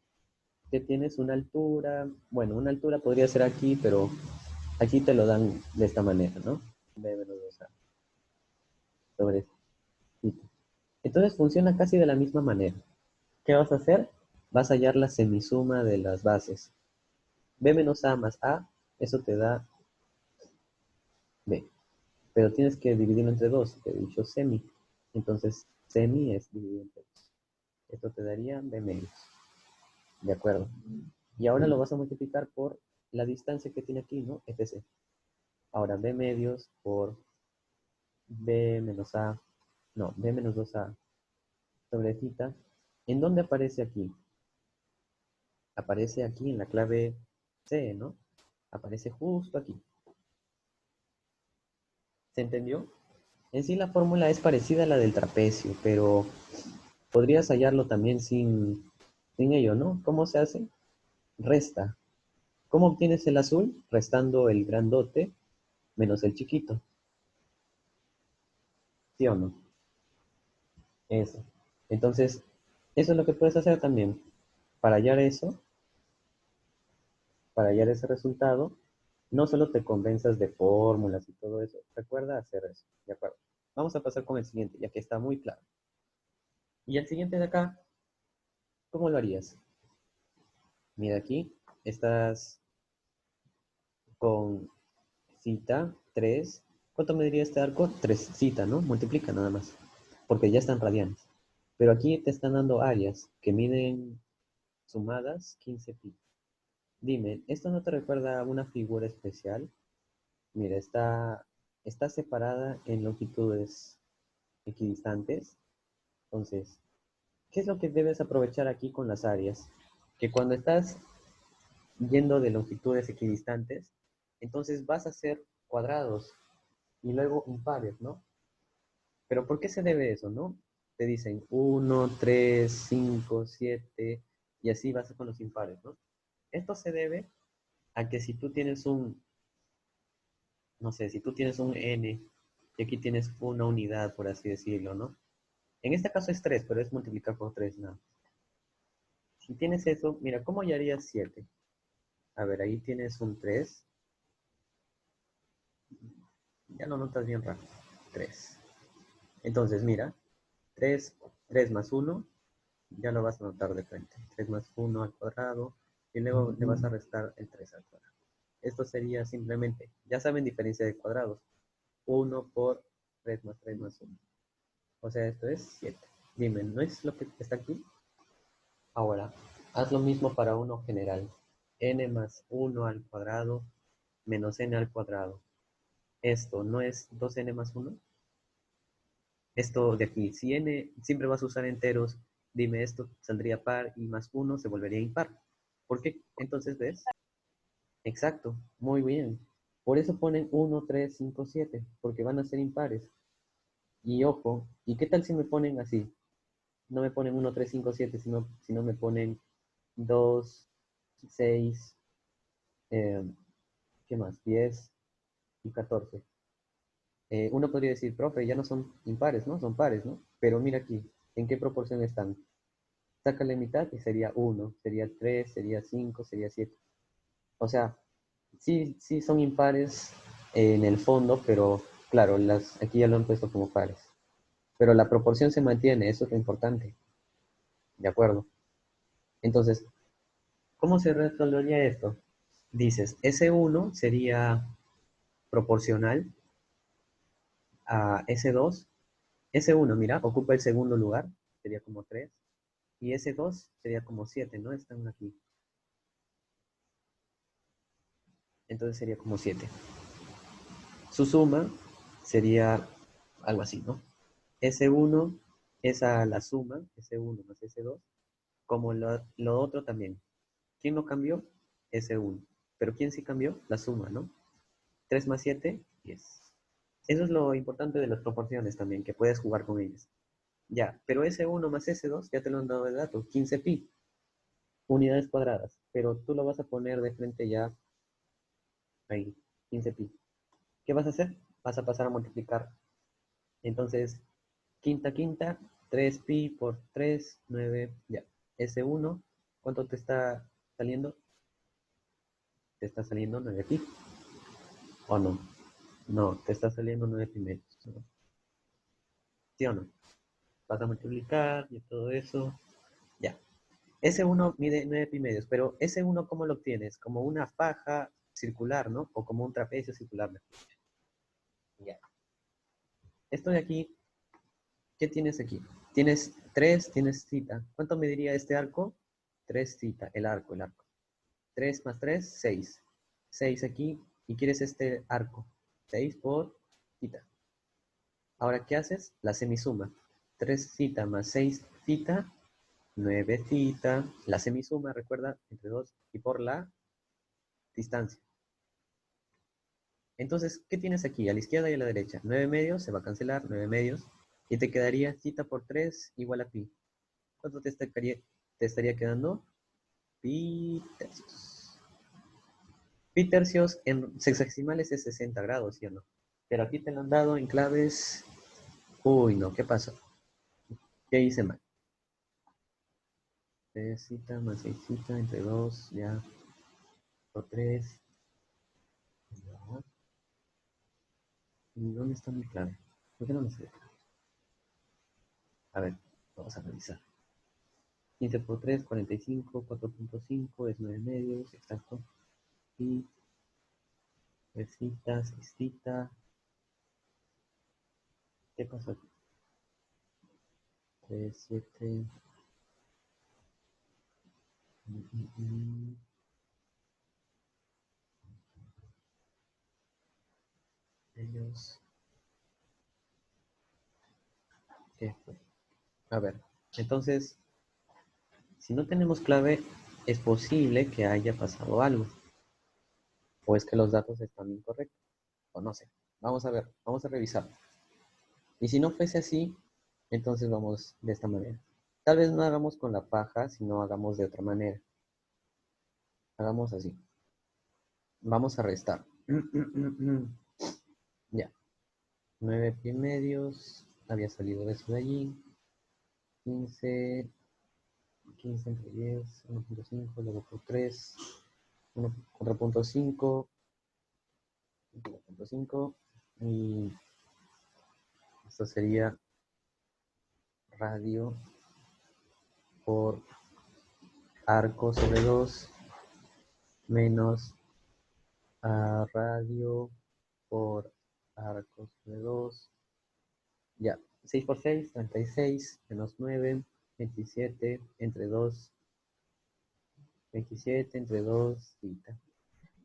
Que tienes una altura, bueno, una altura podría ser aquí, pero aquí te lo dan de esta manera, ¿no? B menos 2A sobre θ. Entonces funciona casi de la misma manera. ¿Qué vas a hacer? Vas a hallar la semisuma de las bases. B menos A más A, eso te da B. Pero tienes que dividirlo entre 2, te he dicho semi. Entonces, semi es dividido entre 2. Esto te daría B medios. ¿De acuerdo? Y ahora lo vas a multiplicar por la distancia que tiene aquí, ¿no? FC. Ahora B medios por B menos A, no, B menos 2A sobre θ. ¿En dónde aparece aquí? Aparece aquí en la clave C, ¿no? Aparece justo aquí. ¿Se entendió? En sí la fórmula es parecida a la del trapecio, pero podrías hallarlo también sin ello, ¿no? ¿Cómo se hace? Resta. ¿Cómo obtienes el azul? Restando el grandote menos el chiquito. ¿Sí o no? Eso. Entonces, eso es lo que puedes hacer también. Para hallar eso, para hallar ese resultado, no solo te convenzas de fórmulas y todo eso. Recuerda hacer eso. ¿De acuerdo? Vamos a pasar con el siguiente, ya que está muy claro. Y el siguiente de acá, ¿cómo lo harías? Mira aquí, estás con cita 3. ¿Cuánto me diría este arco? 3 cita, ¿no? Multiplica nada más, porque ya están radianes. Pero aquí te están dando áreas que miden sumadas 15 pi. Dime, ¿esto no te recuerda a una figura especial? Mira, está separada en longitudes equidistantes. Entonces, ¿qué es lo que debes aprovechar aquí con las áreas? Que cuando estás yendo de longitudes equidistantes, entonces vas a hacer cuadrados y luego impares, ¿no? Pero ¿por qué se debe eso, no? Te dicen 1, 3, 5, 7 y así vas con los impares, ¿no? Esto se debe a que si tú tienes no sé, si tú tienes un n y aquí tienes una unidad, por así decirlo, ¿no? En este caso es 3, pero es multiplicar por 3, ¿no? Si tienes eso, mira, ¿cómo hallarías 7? A ver, ahí tienes un 3. Ya lo notas bien rápido. 3. Entonces, mira, 3 más 1, ya lo vas a notar de frente. 3 más 1 al cuadrado, y luego le vas a restar el 3 al cuadrado. Esto sería simplemente, ya saben diferencia de cuadrados, 1 por 3 más 1. O sea, esto es 7. Dime, ¿no es lo que está aquí? Ahora, haz lo mismo para uno general. N más 1 al cuadrado menos n al cuadrado. Esto no es 2n más 1. Esto de aquí, si n siempre vas a usar enteros, dime esto saldría par y más 1 se volvería impar. ¿Por qué? Entonces, ¿ves? Exacto, muy bien. Por eso ponen 1, 3, 5, 7, porque van a ser impares. Y ojo, ¿y qué tal si me ponen así? No me ponen 1, 3, 5, 7, sino me ponen 2, 6, eh, ¿qué más? 10 y 14. Uno podría decir, profe, ya no son impares, ¿no? Son pares, ¿no? Pero mira aquí, ¿en qué proporción están? Sácale mitad y sería 1, sería 3, sería 5, sería 7. O sea, sí son impares en el fondo, pero claro, aquí ya lo han puesto como pares. Pero la proporción se mantiene, eso es lo importante. ¿De acuerdo? Entonces, ¿cómo se resolvería esto? Dices, S1 sería proporcional a S2. S1, mira, ocupa el segundo lugar, sería como 3. Y S2 sería como 7, ¿no? Están aquí. Entonces sería como 7. Su suma sería algo así, ¿no? S1 es a la suma, S1 más S2, como lo otro también. ¿Quién no cambió? S1. Pero ¿quién sí cambió? La suma, ¿no? 3 más 7, 10. Eso es lo importante de las proporciones también, que puedes jugar con ellas. Ya, pero S1 más S2 ya te lo han dado de dato, 15pi, unidades cuadradas. Pero tú lo vas a poner de frente ya ahí, 15pi. ¿Qué vas a hacer? Vas a pasar a multiplicar. Entonces, quinta, 3pi por 3, 9, ya. S1, ¿cuánto te está saliendo? Te está saliendo 9pi. ¿O no? No, te está saliendo 9pi medios. ¿No? ¿Sí o no? Vas a multiplicar y todo eso. Ya. S1 mide 9pi medios, pero S1 ¿cómo lo obtienes? Como una faja circular, ¿no? O como un trapecio circular. Ya. Esto de aquí, ¿qué tienes aquí? Tienes 3, tienes cita. ¿Cuánto mediría este arco? 3 cita, el arco. 3 más 3, 6. 6 aquí, y quieres este arco. 6 por cita. Ahora, ¿qué haces? La semisuma. 3 cita más 6 cita, 9 cita. La semisuma, recuerda, entre 2 y por la distancia. Entonces, ¿qué tienes aquí? A la izquierda y a la derecha. 9 medios, se va a cancelar, 9 medios. Y te quedaría cita por 3 igual a pi. ¿Cuánto te estaría quedando? Pi tercios. Pi tercios en sexagesimales es 60 grados, ¿sí o no? Pero aquí te lo han dado en claves. Uy, no, ¿qué pasó? ¿Qué hice mal? 3 cita más 6 cita entre 2, ya. Por 3. Ya. ¿Y dónde está mi clave? ¿Por qué no me sale? A ver, vamos a revisar. 15 por 3, 45, 4.5 es 9 medios, exacto. Y 3 citas, 6 cita. ¿Qué pasó aquí? 3, 7. Ellos. ¿Qué fue? A ver, entonces, si no tenemos clave, es posible que haya pasado algo. O es que los datos están incorrectos. O no sé. Vamos a ver, vamos a revisar. Y si no fuese así, entonces vamos de esta manera. Tal vez no hagamos con la paja, sino hagamos de otra manera. Hagamos así. Vamos a restar. Ya. 9 pi medios. Había salido eso de allí. 15. 15 entre 10. 1.5. Luego por 3. 4.5. 1.5. Y esto sería radio por arco sobre 2 menos radio por arco sobre 2. Ya, 6 por 6, 36, menos 9, 27, entre 2, 27, entre 2, theta.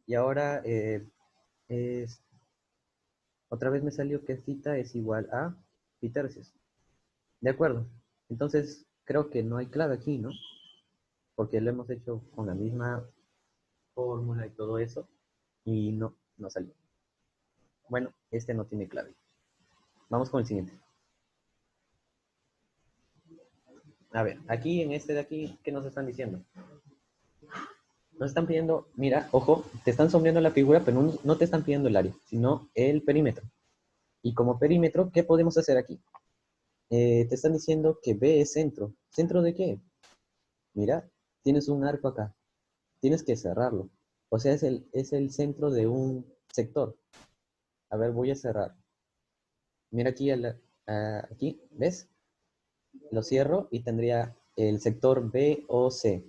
Y ahora es, otra vez me salió que theta es igual a pi tercios. De acuerdo. Entonces, creo que no hay clave aquí, ¿no? Porque lo hemos hecho con la misma fórmula y todo eso. Y no salió. Bueno, este no tiene clave. Vamos con el siguiente. A ver, aquí en este de aquí, ¿qué nos están diciendo? Nos están pidiendo, mira, ojo, te están sombreando la figura, pero no te están pidiendo el área, sino el perímetro. Y como perímetro, ¿qué podemos hacer aquí? Te están diciendo que B es centro. ¿Centro de qué? Mira, tienes un arco acá. Tienes que cerrarlo. O sea, es el centro de un sector. A ver, voy a cerrar. Mira aquí, aquí, ¿ves? Lo cierro y tendría el sector B o C.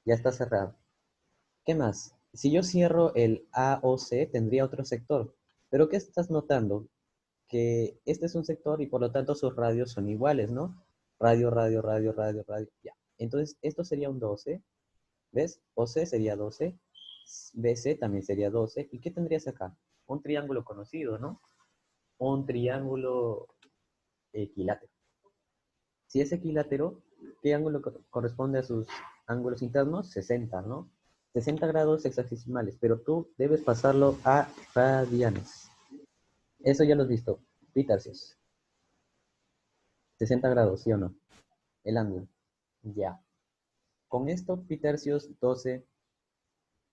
Ya está cerrado. ¿Qué más? Si yo cierro el A o C, tendría otro sector. Pero ¿qué estás notando? Que este es un sector y por lo tanto sus radios son iguales, ¿no? Radio, radio, radio, radio, radio. Ya. Entonces, esto sería un 12. ¿Ves? OC sería 12. BC también sería 12. ¿Y qué tendrías acá? Un triángulo conocido, ¿no? Un triángulo equilátero. Si es equilátero, ¿qué ángulo corresponde a sus ángulos internos? 60, ¿no? 60 grados hexagesimales, pero tú debes pasarlo a radianes. Eso ya lo has visto. Pi tercios. 60 grados, ¿sí o no? El ángulo. Ya. Con esto, pi tercios 12,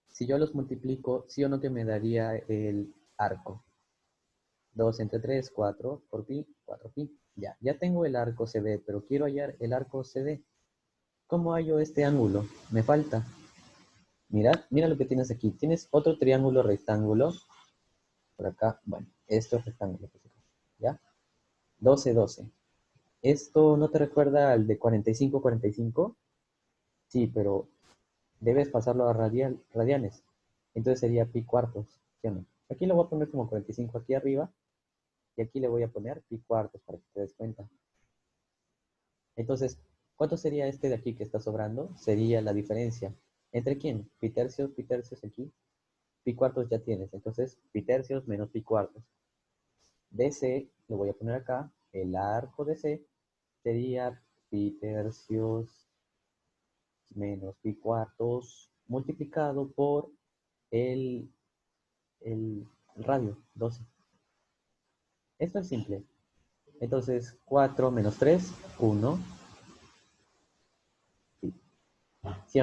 si yo los multiplico, ¿sí o no que me daría el arco? 2 entre 3, 4 por pi, 4 pi. Ya tengo el arco CD, pero quiero hallar el arco CD. ¿Cómo hallo este ángulo? Me falta. Mira lo que tienes aquí. Tienes otro triángulo rectángulo. Por acá, bueno, esto es rectángulo. ¿Ya? 12, 12. ¿Esto no te recuerda al de 45, 45? Sí, pero debes pasarlo a radianes. Entonces sería pi cuartos, ¿sí o no? Aquí lo voy a poner como 45 aquí arriba. Y aquí le voy a poner pi cuartos para que te des cuenta. Entonces, ¿cuánto sería este de aquí que está sobrando? Sería la diferencia. ¿Entre quién? Pi tercios aquí. Pi cuartos ya tienes. Entonces, pi tercios menos pi cuartos. DC, lo voy a poner acá. El arco de C sería pi tercios menos pi cuartos multiplicado por el, el radio, 12. Esto es simple. Entonces, 4 menos 3, 1. ¿Sí?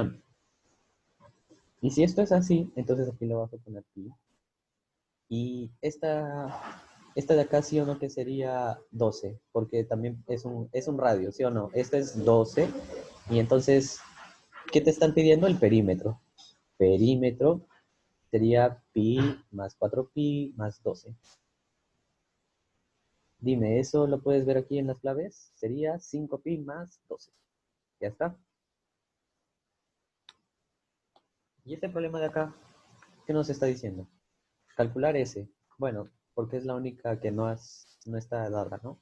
Y si esto es así, entonces aquí le vamos a poner pi. Y esta de acá, sí o no, que sería 12, porque también es un radio, ¿sí o no? Este es 12. Y entonces, ¿qué te están pidiendo? El perímetro. Perímetro sería pi más 4pi más 12. Dime, ¿eso lo puedes ver aquí en las claves? Sería 5pi más 12. Ya está. ¿Y este problema de acá? ¿Qué nos está diciendo? Calcular S. Bueno, porque es la única que no está dada, ¿no?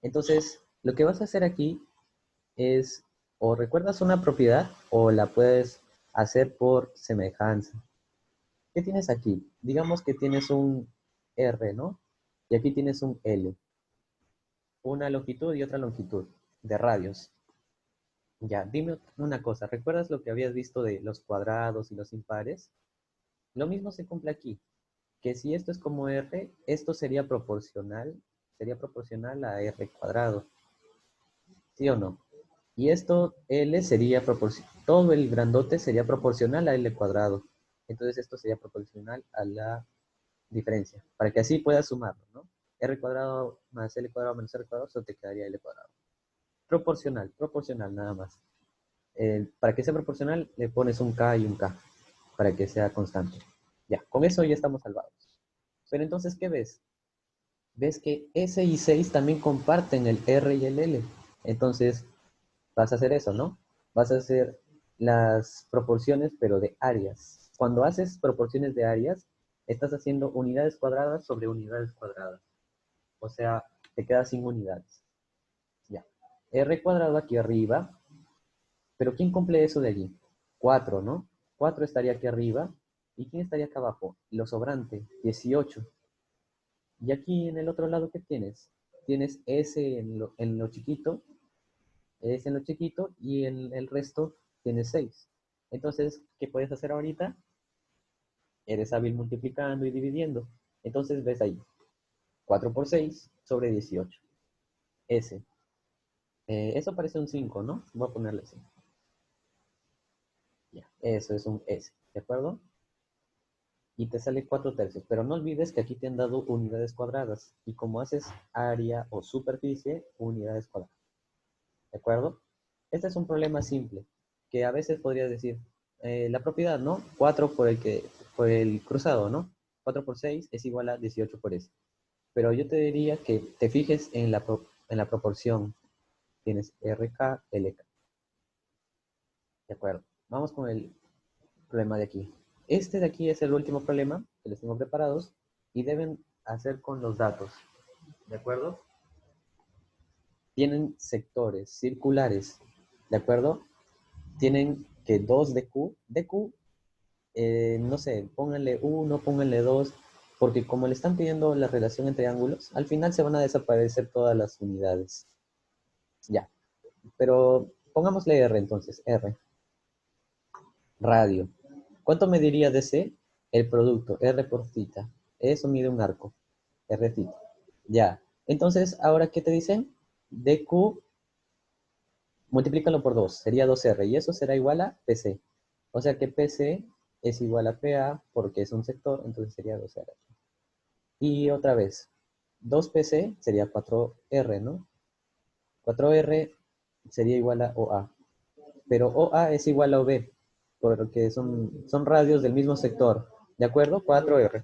Entonces, lo que vas a hacer aquí es, o recuerdas una propiedad, o la puedes hacer por semejanza. ¿Qué tienes aquí? Digamos que tienes un R, ¿no? Y aquí tienes un L. Una longitud y otra longitud de radios. Ya, dime una cosa. ¿Recuerdas lo que habías visto de los cuadrados y los impares? Lo mismo se cumple aquí. Que si esto es como R, esto sería proporcional a R cuadrado, ¿sí o no? Y esto, L sería proporcional, todo el grandote sería proporcional a L cuadrado. Entonces esto sería proporcional a la diferencia, para que así puedas sumarlo, ¿no? R cuadrado más L cuadrado menos R cuadrado, eso te quedaría L cuadrado. Proporcional nada más. Para que sea proporcional, le pones un K y un K, para que sea constante. Ya, con eso ya estamos salvados. Pero entonces, ¿qué ves? ves que S y 6 también comparten el R y el L. Entonces, vas a hacer eso, ¿no? Vas a hacer las proporciones, pero de áreas. Cuando haces proporciones de áreas, estás haciendo unidades cuadradas sobre unidades cuadradas. O sea, te quedas sin unidades. Ya. R cuadrado aquí arriba. Pero ¿quién cumple eso de allí? 4, ¿no? 4 estaría aquí arriba. ¿Y quién estaría acá abajo? Lo sobrante, 18. Y aquí en el otro lado, ¿qué tienes? Tienes S en lo chiquito, S en lo chiquito, y en el resto tienes 6. Entonces, ¿qué puedes hacer ahorita? Eres hábil multiplicando y dividiendo. Entonces ves ahí, 4 por 6 sobre 18. S. Eso parece un 5, ¿no? Voy a ponerle así. Ya, eso es un S, ¿de acuerdo? Y te sale 4 tercios. Pero no olvides que aquí te han dado unidades cuadradas. Y como haces área o superficie, unidades cuadradas. ¿De acuerdo? Este es un problema simple, que a veces podrías decir, la propiedad, ¿no? 4 por el cruzado, ¿no? 4 por 6 es igual a 18 por S. Pero yo te diría que te fijes en la proporción. Tienes RK, LK. ¿De acuerdo? Vamos con el problema de aquí. Este de aquí es el último problema que les tengo preparados y deben hacer con los datos. ¿De acuerdo? Tienen sectores circulares. ¿De acuerdo? Tienen que 2 de Q. De Q, no sé, pónganle 1, pónganle 2, porque como le están pidiendo la relación entre ángulos, al final se van a desaparecer todas las unidades. Ya, pero pongámosle R entonces, R. Radio. ¿Cuánto mediría DC? El producto, R por θ. Eso mide un arco, R θ. Ya. Entonces, ¿ahora qué te dicen? DQ, multiplícalo por 2, sería 2R, y eso será igual a PC. O sea que PC es igual a PA porque es un sector, entonces sería 2R. Y otra vez, 2PC sería 4R, ¿no? 4R sería igual a OA. Pero OA es igual a OB, porque son radios del mismo sector. ¿De acuerdo? 4R.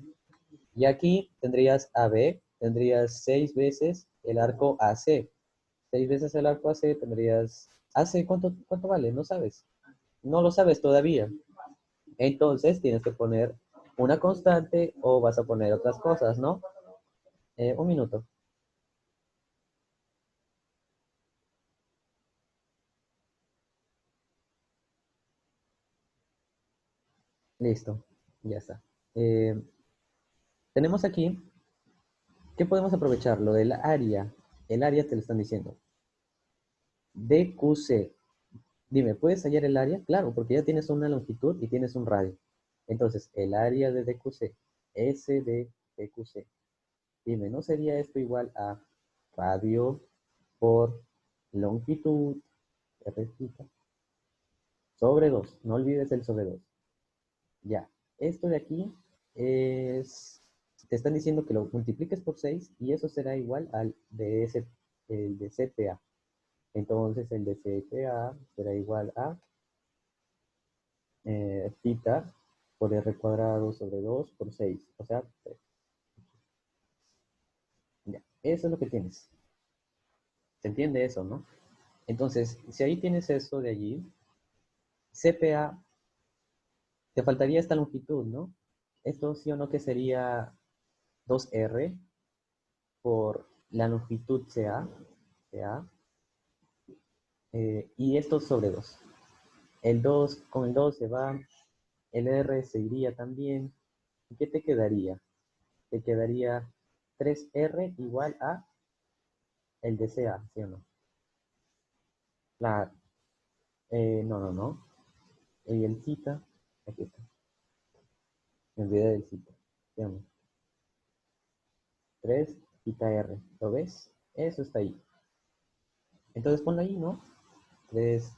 Y aquí tendrías AB, tendrías 6 veces el arco AC. 6 veces el arco AC tendrías... AC, ¿cuánto vale? No sabes. No lo sabes todavía. Entonces tienes que poner una constante o vas a poner otras cosas, ¿no? Un minuto. Listo. Ya está. Eh, tenemos aquí, ¿qué podemos aprovechar? Lo del área. El área te lo están diciendo. DQC. Dime, ¿puedes hallar el área? Claro, porque ya tienes una longitud y tienes un radio. Entonces, el área de DQC, S de DQC. Dime, ¿no sería esto igual a radio por longitud, R theta, sobre 2? No olvides el sobre 2. Ya, esto de aquí es, te están diciendo que lo multipliques por 6 y eso será igual al de ese, el de CPA. Entonces el de CPA será igual a θ por R cuadrado sobre 2 por 6, o sea, 3. Ya, eso es lo que tienes. ¿Se entiende eso, no? Entonces, si ahí tienes eso de allí, CPA, te faltaría esta longitud, ¿no? Esto sí o no que sería 2R por la longitud CA, y esto sobre 2. El 2 con el 2 se va, el R se iría también. ¿Y qué te quedaría? Te quedaría 3R igual a el de CA, ¿sí o no? La, no. Y el cita, aquí está, me olvidé del cita. ¿Sí o no? 3 cita R, ¿lo ves? Eso está ahí. Entonces ponlo ahí, ¿no? 3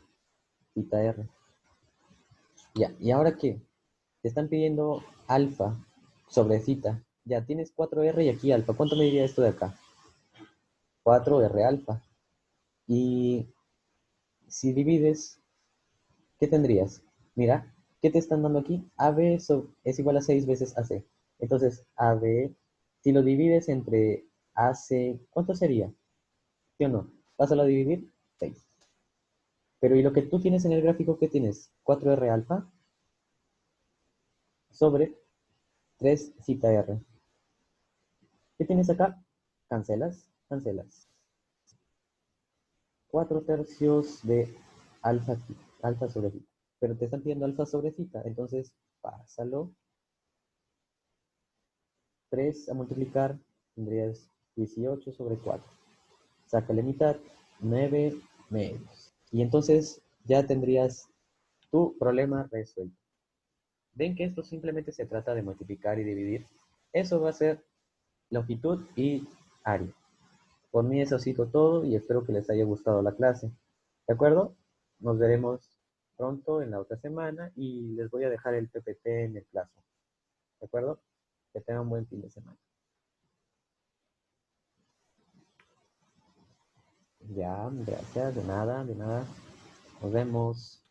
cita R. Ya, ¿y ahora qué? Te están pidiendo alfa sobre cita. Ya, tienes 4R y aquí alfa. ¿Cuánto me diría esto de acá? 4R alfa. Y si divides, ¿qué tendrías? Mira, ¿qué te están dando aquí? AB es igual a 6 veces AC. Entonces, AB, si lo divides entre ¿cuánto sería? ¿Sí o no? Pásalo a dividir, 6. Pero ¿y lo que tú tienes en el gráfico qué tienes? 4R alfa sobre 3 zeta R. ¿Qué tienes acá? Cancelas, cancelas. 4 tercios de alfa, alfa sobre zeta. Pero te están pidiendo alfa sobre zeta, entonces pásalo. 3 a multiplicar, tendrías 18 sobre 4. Sácale mitad, 9 medios. Y entonces ya tendrías tu problema resuelto. Ven que esto simplemente se trata de multiplicar y dividir. Eso va a ser longitud y área. Por mí eso ha sido todo y espero que les haya gustado la clase. ¿De acuerdo? Nos veremos pronto en la otra semana y les voy a dejar el PPT en el plazo. ¿De acuerdo? Que tengan un buen fin de semana. Ya, gracias, de nada, de nada. Nos vemos.